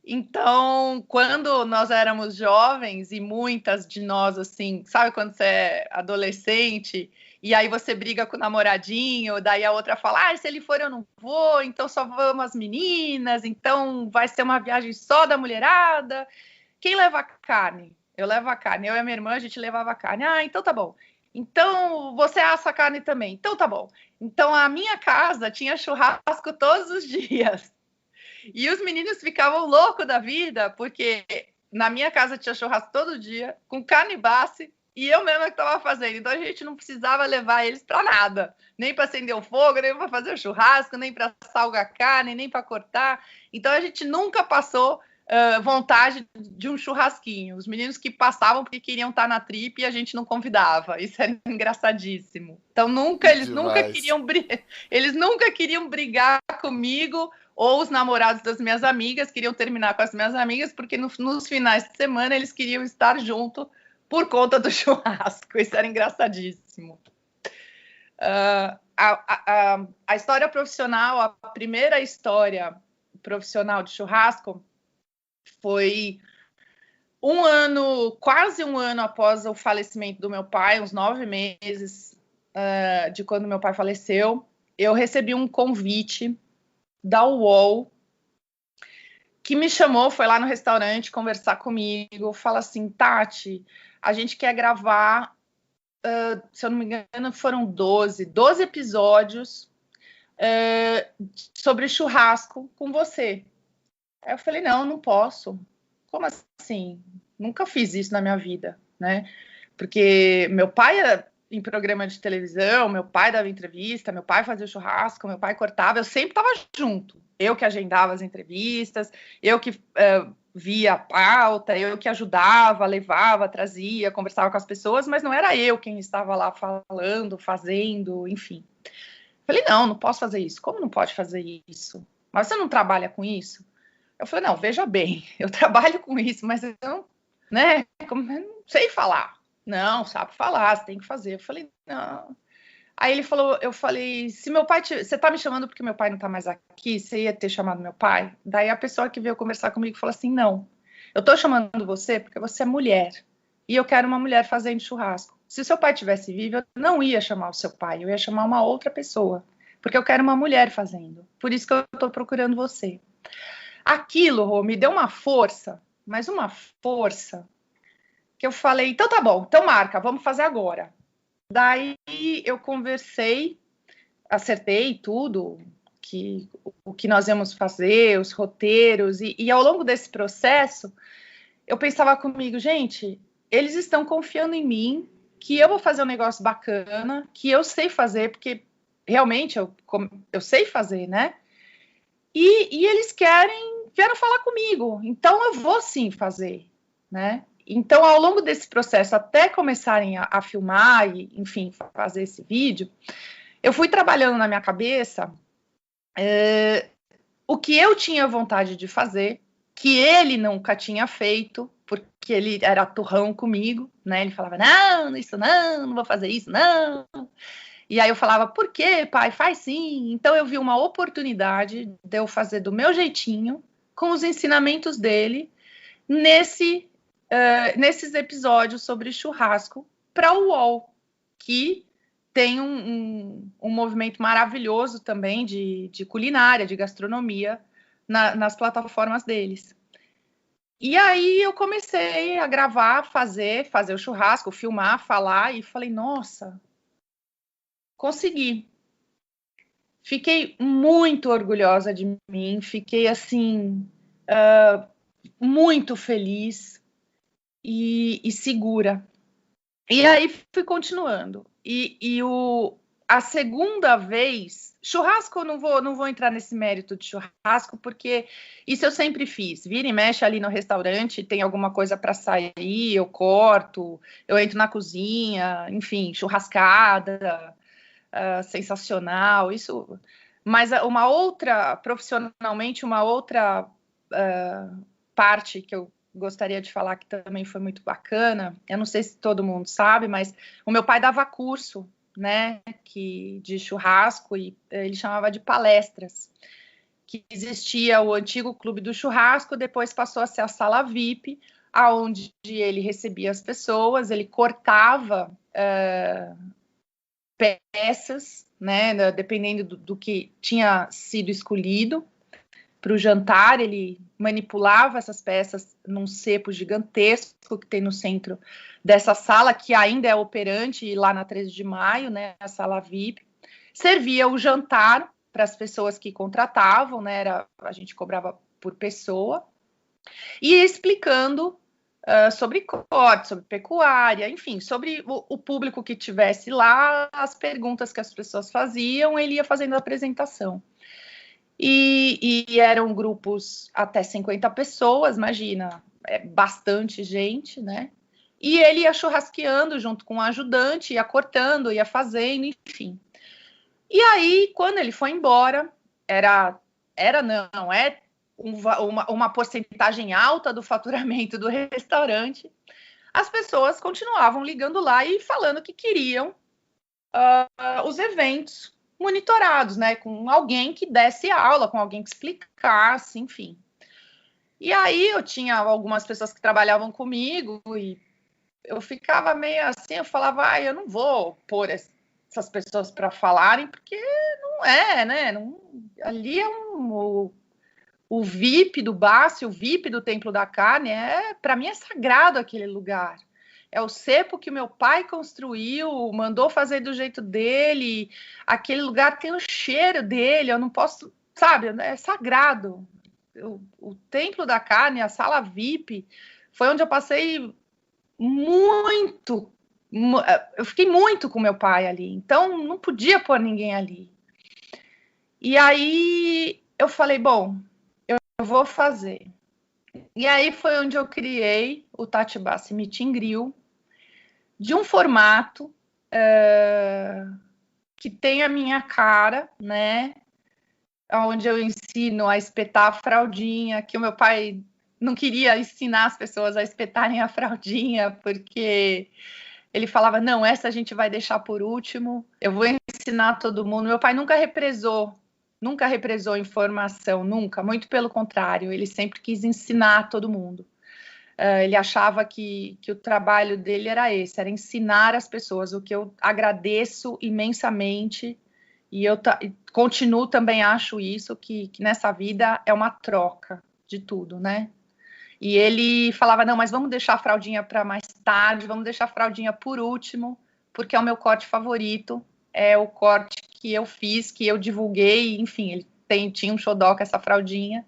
Então, quando nós éramos jovens, e muitas de nós, assim, sabe quando você é adolescente, e aí você briga com o namoradinho, daí a outra fala, se ele for eu não vou, então só vamos as meninas, então vai ser uma viagem só da mulherada. Quem leva a carne? Eu levo a carne. Eu e a minha irmã, a gente levava a carne. Então tá bom. Então você assa a carne também. Então tá bom. Então a minha casa tinha churrasco todos os dias. E os meninos ficavam loucos da vida, porque na minha casa tinha churrasco todo dia, com carne base, e eu mesma que estava fazendo. Então a gente não precisava levar eles para nada, nem para acender o fogo, nem para fazer o churrasco, nem para salgar a carne, nem para cortar. Então a gente nunca passou vontade de um churrasquinho. Os meninos que passavam porque queriam estar na trip e a gente não convidava. Isso era engraçadíssimo. Então eles nunca queriam brigar comigo, ou os namorados das minhas amigas queriam terminar com as minhas amigas, porque nos finais de semana eles queriam estar junto por conta do churrasco. Isso era engraçadíssimo. A história profissional, a primeira história profissional de churrasco foi quase um ano após o falecimento do meu pai, uns 9 meses de quando meu pai faleceu. Eu recebi um convite da UOL, que me chamou, foi lá no restaurante conversar comigo, fala assim, Tati, a gente quer gravar, se eu não me engano, foram 12 episódios sobre churrasco com você. Aí eu falei, não posso. Como assim? Nunca fiz isso na minha vida, né? Porque meu pai era em programa de televisão, meu pai dava entrevista, meu pai fazia churrasco, meu pai cortava, eu sempre estava junto. Eu que agendava as entrevistas, eu que via a pauta, eu que ajudava, levava, trazia, conversava com as pessoas, mas não era eu quem estava lá falando, fazendo, enfim. Falei, não posso fazer isso. Como não pode fazer isso? Mas você não trabalha com isso? Eu falei, não, veja bem, eu trabalho com isso, mas eu não sei falar. Não, sabe falar, você tem que fazer. Eu falei, não. Aí eu falei, se meu pai, você tá me chamando porque meu pai não tá mais aqui, você ia ter chamado meu pai? Daí a pessoa que veio conversar comigo falou assim, não, eu tô chamando você porque você é mulher, e eu quero uma mulher fazendo churrasco. Se o seu pai tivesse vivo, eu não ia chamar o seu pai, eu ia chamar uma outra pessoa, porque eu quero uma mulher fazendo. Por isso que eu tô procurando você. Aquilo, Rô, me deu uma força, mas uma força, que eu falei, então tá bom, então marca, vamos fazer agora. Daí eu conversei, acertei tudo, o que nós íamos fazer, os roteiros, e ao longo desse processo, eu pensava comigo, gente, eles estão confiando em mim, que eu vou fazer um negócio bacana, que eu sei fazer, porque realmente eu sei fazer, né? E eles vieram falar comigo, então eu vou sim fazer, né? Então, ao longo desse processo, até começarem a filmar e, enfim, fazer esse vídeo, eu fui trabalhando na minha cabeça o que eu tinha vontade de fazer, que ele nunca tinha feito, porque ele era turrão comigo, né? Ele falava, não, isso não vou fazer isso, não. E aí eu falava, por quê, pai? Faz sim. Então eu vi uma oportunidade de eu fazer do meu jeitinho, com os ensinamentos dele, nesses episódios sobre churrasco para o UOL, que tem um movimento maravilhoso também de culinária, de gastronomia, nas plataformas deles. E aí eu comecei a gravar, fazer o churrasco, filmar, falar, e falei, nossa, consegui. Fiquei muito orgulhosa de mim, fiquei assim, muito feliz e segura. E aí fui continuando. A segunda vez, churrasco, eu não vou entrar nesse mérito de churrasco, porque isso eu sempre fiz. Vira e mexe ali no restaurante, tem alguma coisa para sair, eu corto, eu entro na cozinha, enfim, churrascada, sensacional, isso. Mas profissionalmente, uma outra parte que eu gostaria de falar que também foi muito bacana. Eu não sei se todo mundo sabe, mas o meu pai dava curso, né, de churrasco, e ele chamava de palestras, que existia o antigo Clube do Churrasco, depois passou a ser a Sala VIP, aonde ele recebia as pessoas, ele cortava peças, né, dependendo do que tinha sido escolhido para o jantar, ele manipulava essas peças num cepo gigantesco que tem no centro dessa sala, que ainda é operante lá na 13 de maio, né, a sala VIP. Servia o jantar para as pessoas que contratavam, né, a gente cobrava por pessoa, e explicando sobre corte, sobre pecuária, enfim, sobre o público que tivesse lá, as perguntas que as pessoas faziam, ele ia fazendo a apresentação. E eram grupos até 50 pessoas, imagina, bastante gente, né? E ele ia churrasqueando junto com o ajudante, ia cortando, ia fazendo, enfim. E aí, quando ele foi embora, é uma porcentagem alta do faturamento do restaurante, as pessoas continuavam ligando lá e falando que queriam os eventos monitorados, né, com alguém que desse aula, com alguém que explicasse, enfim. E aí eu tinha algumas pessoas que trabalhavam comigo e eu ficava meio assim, eu falava, eu não vou pôr essas pessoas para falarem, porque não é, né, ali é o VIP do Bassi, o VIP do Templo da Carne, para mim é sagrado aquele lugar. É o cepo que meu pai construiu, mandou fazer do jeito dele. Aquele lugar tem o cheiro dele, eu não posso, sabe, é sagrado. O Templo da Carne, a sala VIP, foi onde eu passei muito. Eu fiquei muito com meu pai ali, então não podia pôr ninguém ali. E aí eu falei, bom, eu vou fazer. E aí foi onde eu criei o Tati Bassi Meet and Grill, de um formato que tem a minha cara, né? Onde eu ensino a espetar a fraldinha, que o meu pai não queria ensinar as pessoas a espetarem a fraldinha, porque ele falava, não, essa a gente vai deixar por último, eu vou ensinar todo mundo. Meu pai nunca represou informação, nunca, muito pelo contrário, ele sempre quis ensinar todo mundo. Ele achava que o trabalho dele era esse, era ensinar as pessoas, o que eu agradeço imensamente, e eu continuo também acho isso, que nessa vida é uma troca de tudo, né? E ele falava, não, mas vamos deixar a fraldinha para mais tarde, vamos deixar a fraldinha por último, porque é o meu corte favorito, é o corte que eu fiz, que eu divulguei, enfim, ele tinha um xodó com essa fraldinha,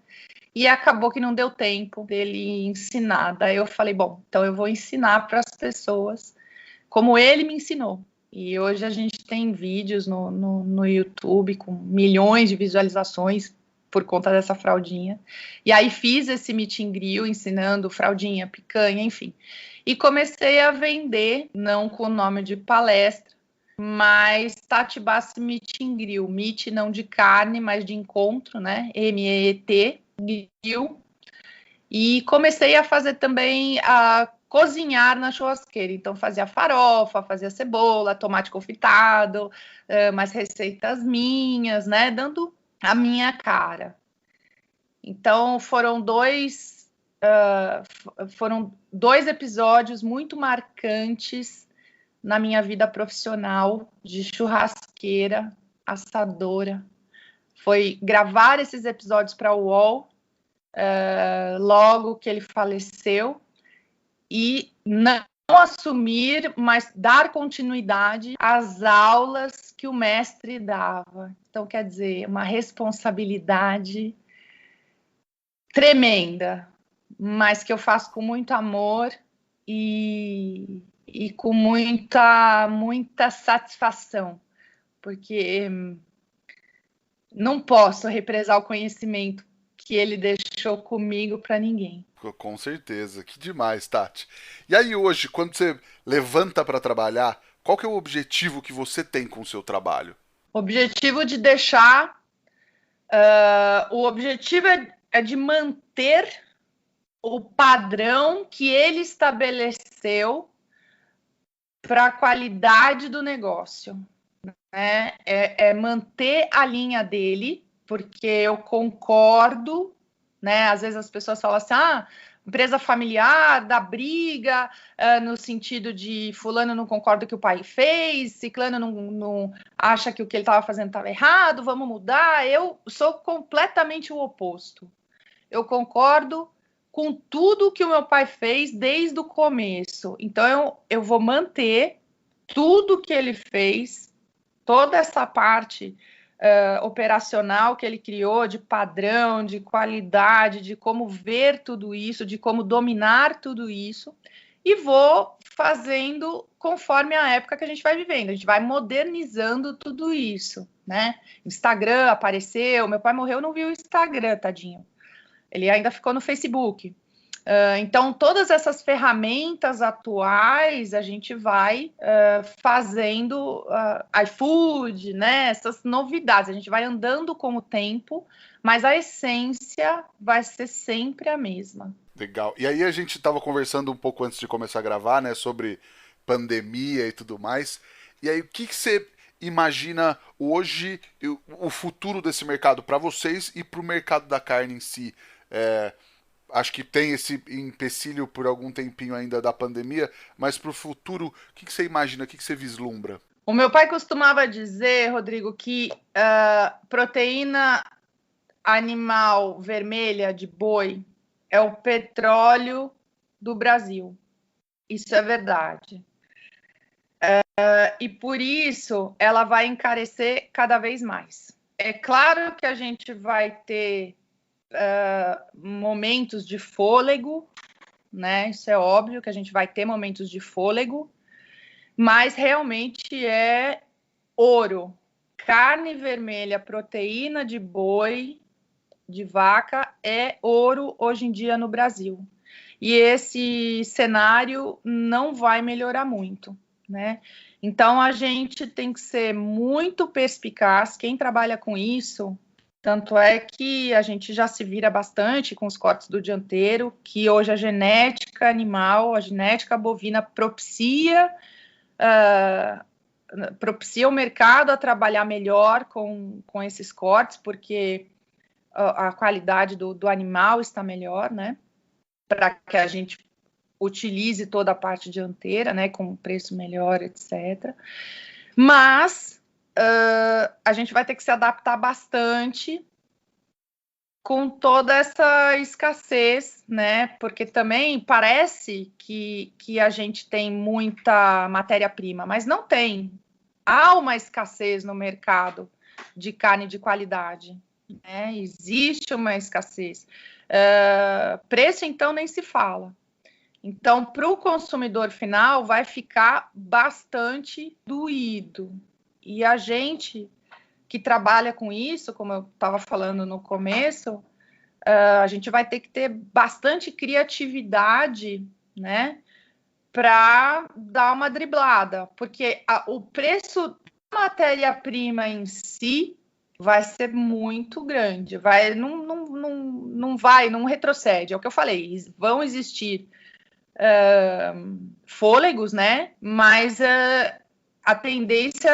e acabou que não deu tempo dele ensinar. Daí eu falei, bom, então eu vou ensinar para as pessoas como ele me ensinou. E hoje a gente tem vídeos no YouTube com milhões de visualizações por conta dessa fraldinha. E aí fiz esse meet and grill ensinando fraldinha, picanha, enfim. E comecei a vender, não com o nome de palestra, mas Tati Bassi Meet and Grill. Meet não de carne, mas de encontro, né? MEET. E comecei a fazer também a cozinhar na churrasqueira. Então fazia farofa, fazia cebola, tomate confitado, umas receitas minhas, né? Dando a minha cara. Então foram dois episódios muito marcantes na minha vida profissional de churrasqueira, assadora. Foi gravar esses episódios para o UOL, logo que ele faleceu, e não assumir, mas dar continuidade às aulas que o mestre dava. Então, quer dizer, uma responsabilidade tremenda, mas que eu faço com muito amor e com muita satisfação, porque não posso represar o conhecimento que ele deixou comigo para ninguém. Com certeza, que demais, Tati. E aí hoje, quando você levanta para trabalhar, qual que é o objetivo que você tem com o seu trabalho? O objetivo de deixar... o objetivo é de manter o padrão que ele estabeleceu para a qualidade do negócio, né? É manter a linha dele, porque eu concordo, né? Às vezes as pessoas falam assim, empresa familiar, dá briga, no sentido de fulano não concorda que o pai fez, ciclano não acha que o que ele estava fazendo estava errado, vamos mudar. Eu sou completamente o oposto. Eu concordo com tudo que o meu pai fez desde o começo. Então, eu vou manter tudo que ele fez, toda essa parte operacional que ele criou, de padrão, de qualidade, de como ver tudo isso, de como dominar tudo isso, e vou fazendo conforme a época que a gente vai vivendo. A gente vai modernizando tudo isso, né? Instagram apareceu, meu pai morreu, não viu o Instagram, tadinho. Ele ainda ficou no Facebook. Então, todas essas ferramentas atuais, a gente vai fazendo iFood, né? Essas novidades. A gente vai andando com o tempo, mas a essência vai ser sempre a mesma. Legal. E aí a gente estava conversando um pouco antes de começar a gravar, né, sobre pandemia e tudo mais. E aí, o que você imagina hoje, o futuro desse mercado para vocês e para o mercado da carne em si? Acho que tem esse empecilho por algum tempinho ainda da pandemia, mas para o futuro, o que você imagina, o que você vislumbra? O meu pai costumava dizer, Rodrigo, que proteína animal vermelha de boi é o petróleo do Brasil. Isso é verdade. E por isso ela vai encarecer cada vez mais. É claro que a gente vai ter momentos de fôlego, né? Isso é óbvio que a gente vai ter momentos de fôlego, mas realmente é ouro. Carne vermelha, proteína de boi, de vaca, é ouro hoje em dia no Brasil. E esse cenário não vai melhorar muito, né? Então, a gente tem que ser muito perspicaz. Quem trabalha com isso, tanto é que a gente já se vira bastante com os cortes do dianteiro, que hoje a genética animal, a genética bovina propicia o mercado a trabalhar melhor com esses cortes, porque a qualidade do animal está melhor, né? Para que a gente utilize toda a parte dianteira, né? Com preço melhor, etc. Mas a gente vai ter que se adaptar bastante com toda essa escassez, né? Porque também parece que a gente tem muita matéria-prima, mas não tem. Há uma escassez no mercado de carne de qualidade, né? Existe uma escassez. Preço, então, nem se fala. Então, para o consumidor final, vai ficar bastante doído. E a gente que trabalha com isso, como eu estava falando no começo, a gente vai ter que ter bastante criatividade, né, para dar uma driblada, porque o preço da matéria-prima em si vai ser muito grande, não retrocede, é o que eu falei, vão existir fôlegos, né, mas a tendência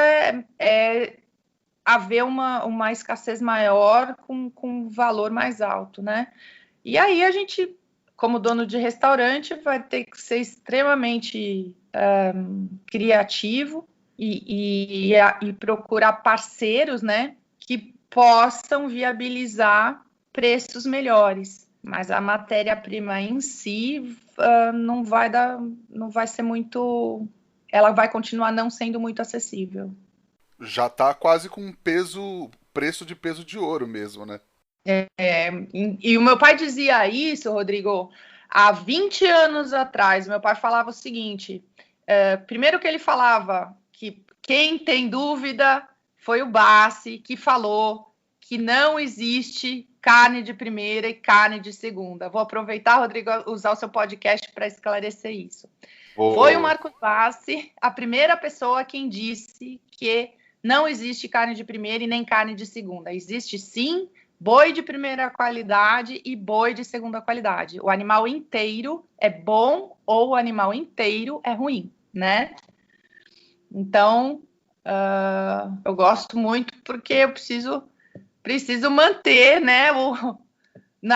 é haver uma escassez maior com valor mais alto, né? E aí a gente, como dono de restaurante, vai ter que ser extremamente criativo e procurar parceiros, né, que possam viabilizar preços melhores. Mas a matéria-prima em si não vai ser muito... Ela vai continuar não sendo muito acessível. Já tá quase com preço de peso de ouro mesmo, né? E o meu pai dizia isso, Rodrigo, há 20 anos atrás. Meu pai falava o seguinte: primeiro que ele falava que quem tem dúvida foi o Bassi, que falou que não existe carne de primeira e carne de segunda. Vou aproveitar, Rodrigo, usar o seu podcast para esclarecer isso. Foi o Marcos Bassi, a primeira pessoa quem disse que não existe carne de primeira e nem carne de segunda. Existe sim boi de primeira qualidade e boi de segunda qualidade. O animal inteiro é bom ou o animal inteiro é ruim, né? Então, eu gosto muito porque eu preciso manter, né?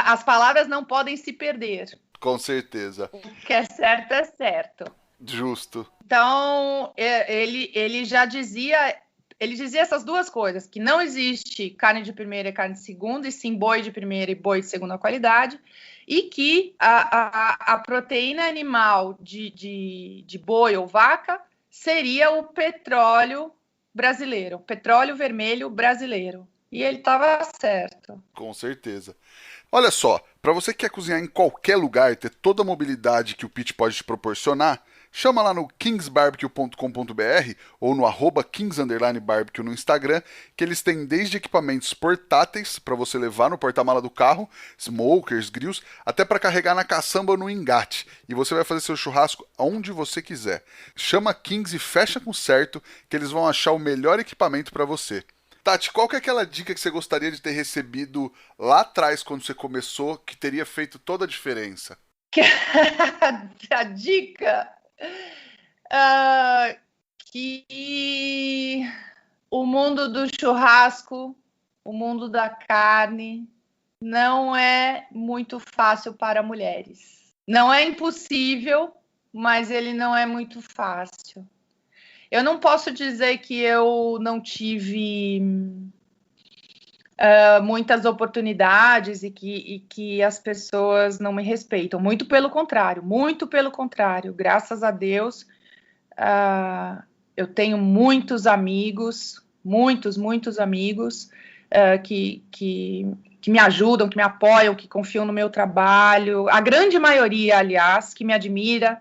As palavras não podem se perder. Com certeza. O que é certo é certo. Justo. Então, ele já dizia, ele dizia essas duas coisas, que não existe carne de primeira e carne de segunda, e sim boi de primeira e boi de segunda qualidade, e que a proteína animal de boi ou vaca seria o petróleo brasileiro, o petróleo vermelho brasileiro. E ele estava certo. Com certeza. Olha só, para você que quer cozinhar em qualquer lugar e ter toda a mobilidade que o Pitch pode te proporcionar, chama lá no kingsbarbecue.com.br ou no @kings_barbecue no Instagram, que eles têm desde equipamentos portáteis para você levar no porta-mala do carro, smokers, grills, até para carregar na caçamba ou no engate. E você vai fazer seu churrasco onde você quiser. Chama Kings e fecha com certo que eles vão achar o melhor equipamento para você. Tati, qual que é aquela dica que você gostaria de ter recebido lá atrás, quando você começou, que teria feito toda a diferença? A dica que o mundo do churrasco, o mundo da carne, não é muito fácil para mulheres. Não é impossível, mas ele não é muito fácil. Eu não posso dizer que eu não tive muitas oportunidades e que as pessoas não me respeitam. Muito pelo contrário. Graças a Deus, eu tenho muitos amigos, muitos amigos que me ajudam, que me apoiam, que confiam no meu trabalho. A grande maioria, aliás, que me admira.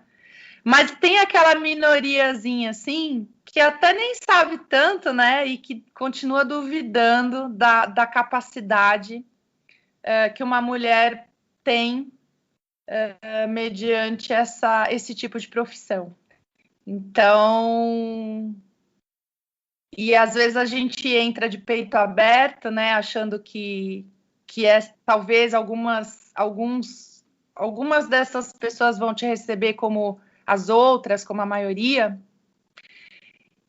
Mas tem aquela minoriazinha, assim, que até nem sabe tanto, né? E que continua duvidando da capacidade que uma mulher tem mediante esse tipo de profissão. Então, e às vezes a gente entra de peito aberto, né? Achando que talvez algumas dessas pessoas vão te receber como as outras, como a maioria,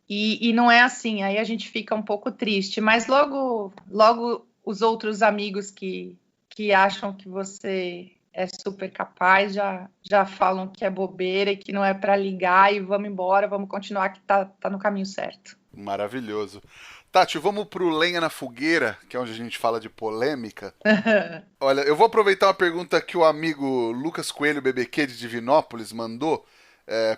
e não é assim, aí a gente fica um pouco triste, mas logo os outros amigos que acham que você é super capaz, já falam que é bobeira e que não é para ligar e vamos embora, vamos continuar que tá no caminho certo. Maravilhoso. Tati, vamos pro Lenha na Fogueira, que é onde a gente fala de polêmica. Olha, eu vou aproveitar uma pergunta que o amigo Lucas Coelho BBQ de Divinópolis mandou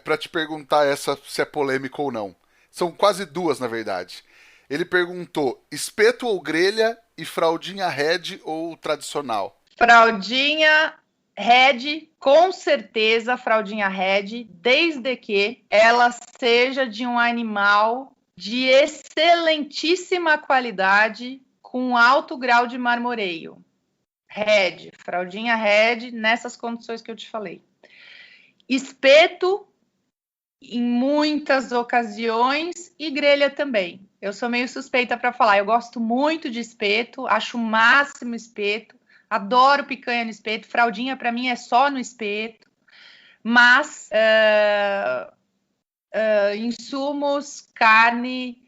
para te perguntar se é polêmico ou não. São quase duas, na verdade. Ele perguntou: espeto ou grelha e fraldinha red ou tradicional? Fraldinha red, com certeza fraldinha red, desde que ela seja de um animal de excelentíssima qualidade, com alto grau de marmoreio. Red, fraldinha red, nessas condições que eu te falei. Espeto, em muitas ocasiões, e grelha também. Eu sou meio suspeita para falar. Eu gosto muito de espeto, acho o máximo espeto, adoro picanha no espeto. Fraldinha para mim é só no espeto, mas insumos, carne,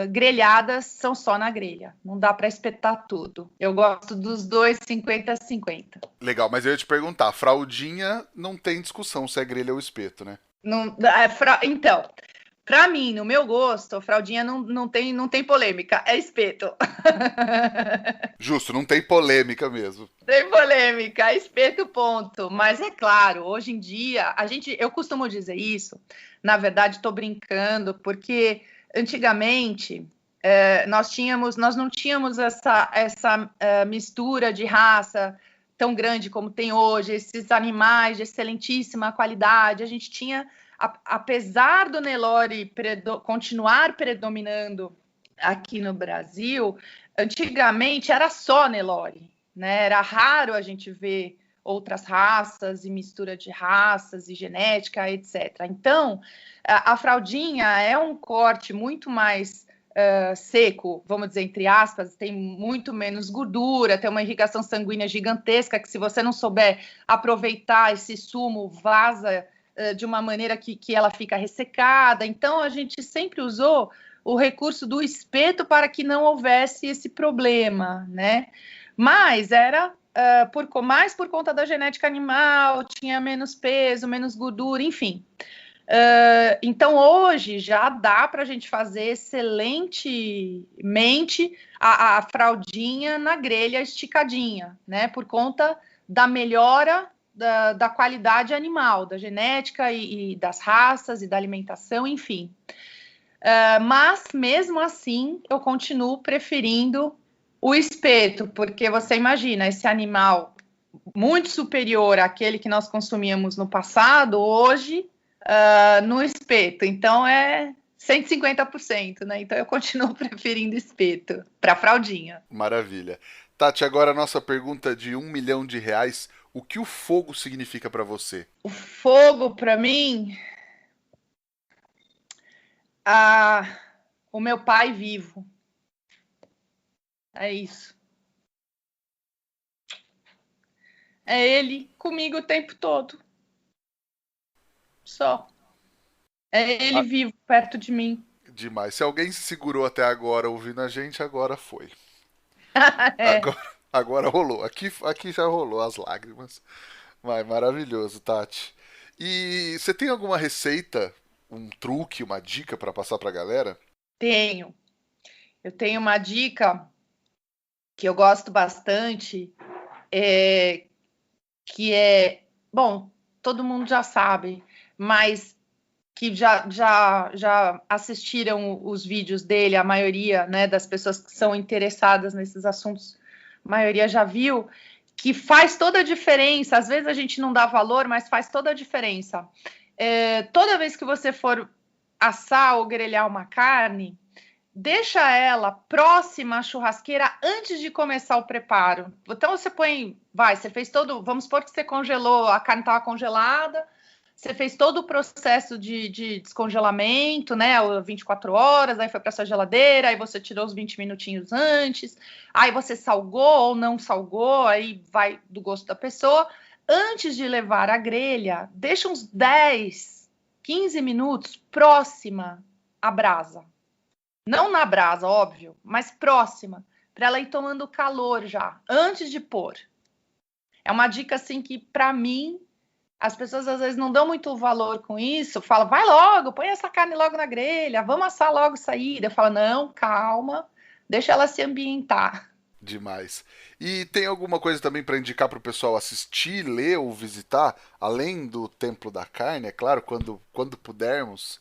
grelhadas são só na grelha. Não dá para espetar tudo. Eu gosto dos dois 50-50. Legal, mas eu ia te perguntar: fraldinha não tem discussão se é grelha ou espeto, né? Não, então, para mim, no meu gosto, fraldinha não tem polêmica, é espeto. Justo, não tem polêmica mesmo. Tem polêmica, é espeto, ponto. Mas é claro, hoje em dia, eu costumo dizer isso, na verdade, estou brincando, porque antigamente nós não tínhamos essa mistura de raça tão grande como tem hoje, esses animais de excelentíssima qualidade. A gente tinha, apesar do Nelore continuar predominando aqui no Brasil, antigamente era só Nelore, né? Era raro a gente ver outras raças e mistura de raças e genética, etc. Então, a fraldinha é um corte muito mais seco, vamos dizer, entre aspas, tem muito menos gordura, tem uma irrigação sanguínea gigantesca, que se você não souber aproveitar esse sumo, vaza de uma maneira que ela fica ressecada. Então, a gente sempre usou o recurso do espeto para que não houvesse esse problema, né? Mas era mais por conta da genética animal, tinha menos peso, menos gordura, enfim. Então, hoje já dá para a gente fazer excelentemente a fraldinha na grelha esticadinha, né? Por conta da melhora da qualidade animal, da genética e das raças e da alimentação, enfim. Mas, mesmo assim, eu continuo preferindo o espeto, porque você imagina, esse animal muito superior àquele que nós consumíamos no passado, hoje, no espeto. Então, é 150%, né? Então, eu continuo preferindo espeto para fraldinha. Maravilha. Tati, agora a nossa pergunta de R$ 1 milhão. O que o fogo significa para você? O fogo, para mim, o meu pai vivo. É isso. É ele comigo o tempo todo. Só. É ele vivo perto de mim. Demais. Se alguém se segurou até agora ouvindo a gente, agora foi. É. Agora rolou. Aqui já rolou as lágrimas. Mas maravilhoso, Tati. E você tem alguma receita, um truque, uma dica para passar pra galera? Tenho. Eu tenho uma dica que eu gosto bastante, que é, bom, todo mundo já sabe, mas que já assistiram os vídeos dele, a maioria, né, das pessoas que são interessadas nesses assuntos, a maioria já viu, que faz toda a diferença. Às vezes a gente não dá valor, mas faz toda a diferença. Toda vez que você for assar ou grelhar uma carne, deixa ela próxima à churrasqueira antes de começar o preparo. Então você você fez todo, vamos supor que você congelou, a carne estava congelada, você fez todo o processo de descongelamento, né, 24 horas, aí foi para essa geladeira, aí você tirou os 20 minutinhos antes, aí você salgou ou não salgou, aí vai do gosto da pessoa. Antes de levar à grelha, deixa uns 10, 15 minutos próxima à brasa. Não na brasa, óbvio, mas próxima, para ela ir tomando calor já, antes de pôr. É uma dica, assim, que, para mim, as pessoas às vezes não dão muito valor com isso, falam, vai logo, põe essa carne logo na grelha, vamos assar logo isso aí. Eu falo, não, calma, deixa ela se ambientar. Demais. E tem alguma coisa também para indicar para o pessoal assistir, ler ou visitar, além do Templo da Carne, é claro, quando pudermos?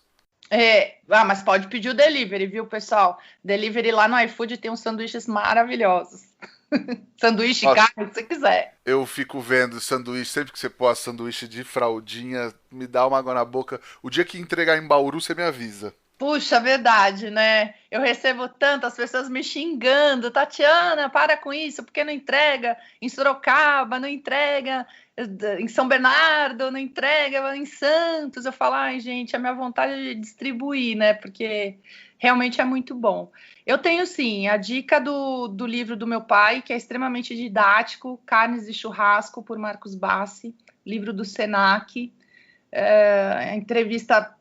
Mas pode pedir o delivery, viu, pessoal? Delivery lá no iFood tem uns sanduíches maravilhosos. Sanduíche, Nossa, carne, se você quiser. eu fico vendo sanduíche, sempre que você posta sanduíche de fraldinha, me dá uma água na boca. O dia que entregar em Bauru, você me avisa. Puxa, verdade, né? Eu recebo tantas pessoas me xingando, Tatiana, para com isso, porque não entrega em Sorocaba, não entrega em São Bernardo, não entrega em Santos. Eu falo, ai, gente, a minha vontade é de distribuir, né? Porque realmente é muito bom. Eu tenho, sim, a dica do livro do meu pai, que é extremamente didático, Carnes de Churrasco, por Marcos Bassi, livro do Senac, entrevista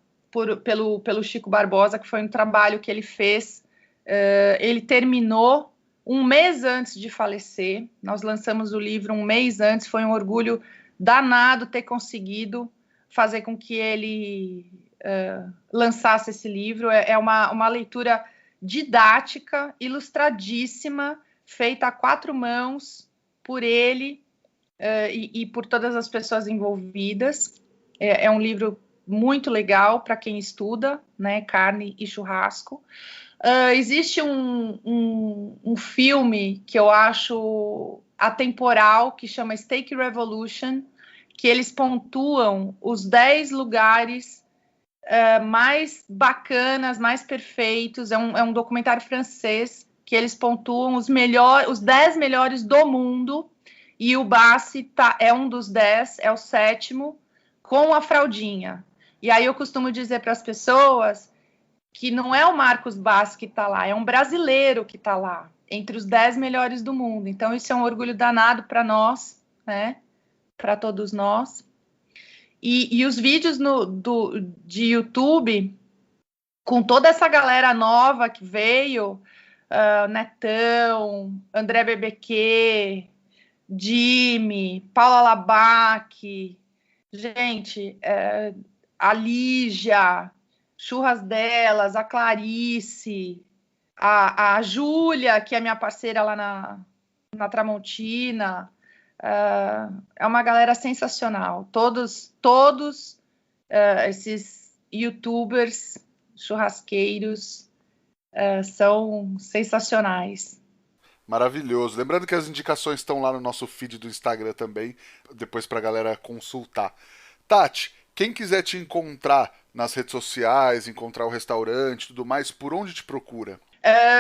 pelo Chico Barbosa, que foi um trabalho que ele fez. Ele terminou um mês antes de falecer. Nós lançamos o livro um mês antes. Foi um orgulho danado ter conseguido fazer com que ele lançasse esse livro. É uma leitura didática, ilustradíssima, feita a 4 mãos por ele e por todas as pessoas envolvidas. É um livro muito legal para quem estuda, né, carne e churrasco. Existe um filme que eu acho atemporal, que chama Steak Revolution, que eles pontuam os 10 lugares mais bacanas, mais perfeitos. É um documentário francês que eles pontuam os 10 melhores do mundo, e o Bassi é um dos 10, é o 7º, com a fraldinha. E aí eu costumo dizer para as pessoas que não é o Marcos Bassi que está lá, é um brasileiro que está lá, entre os 10 melhores do mundo. Então, isso é um orgulho danado para nós, né? Para todos nós. E os vídeos de YouTube, com toda essa galera nova que veio, Netão, André BBQ, Jimmy, Paula Labac, gente, a Lígia, Churras Delas, a Clarice, a Júlia, que é minha parceira lá na Tramontina, é uma galera sensacional. Todos esses youtubers churrasqueiros são sensacionais. Maravilhoso. Lembrando que as indicações estão lá no nosso feed do Instagram também, depois pra galera consultar. Tati, quem quiser te encontrar nas redes sociais, encontrar o restaurante e tudo mais, por onde te procura?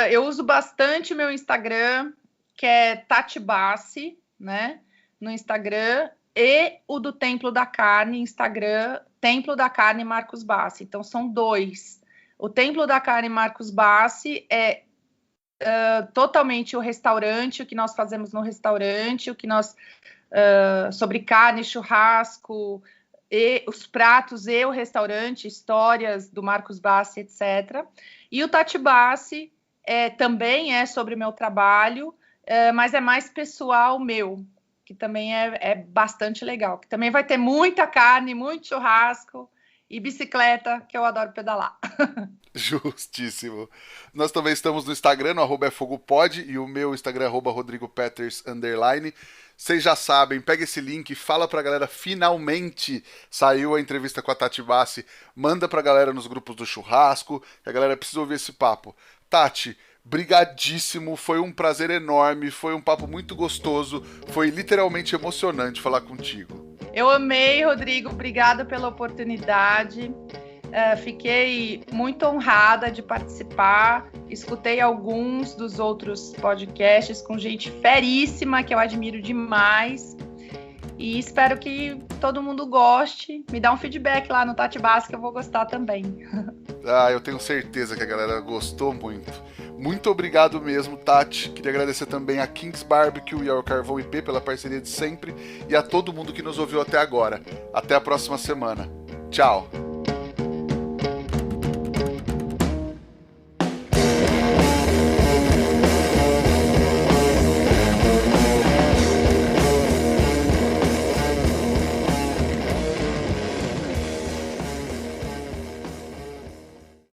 Eu uso bastante o meu Instagram, que é Tati Bassi, né? No Instagram, e o do Templo da Carne, Instagram, Templo da Carne Marcos Bassi. Então, são 2. O Templo da Carne Marcos Bassi é totalmente o restaurante, o que nós fazemos no restaurante, o que nós sobre carne, churrasco, e os pratos e o restaurante, histórias do Marcos Bassi, etc. E o Tati Bassi também é sobre o meu trabalho, mas é mais pessoal meu, que também é bastante legal, que também vai ter muita carne, muito churrasco e bicicleta, que eu adoro pedalar. Justíssimo. Nós também estamos no Instagram, no @efogopod, e o meu Instagram é @rodrigopeters_. Vocês já sabem, pega esse link, fala pra galera, finalmente saiu a entrevista com a Tati Bassi, manda pra galera nos grupos do churrasco, que a galera precisa ouvir esse papo. Tati, brigadíssimo, foi um prazer enorme, foi um papo muito gostoso, foi literalmente emocionante falar contigo. Eu amei, Rodrigo, obrigada pela oportunidade. Fiquei muito honrada de participar, escutei alguns dos outros podcasts com gente feríssima, que eu admiro demais, e espero que todo mundo goste. Me dá um feedback lá no Tati Bassi, que eu vou gostar também. Eu tenho certeza que a galera gostou muito. Muito obrigado mesmo, Tati. Queria agradecer também a Kings Barbecue e ao Carvão IP pela parceria de sempre, e a todo mundo que nos ouviu até agora. Até a próxima semana. Tchau!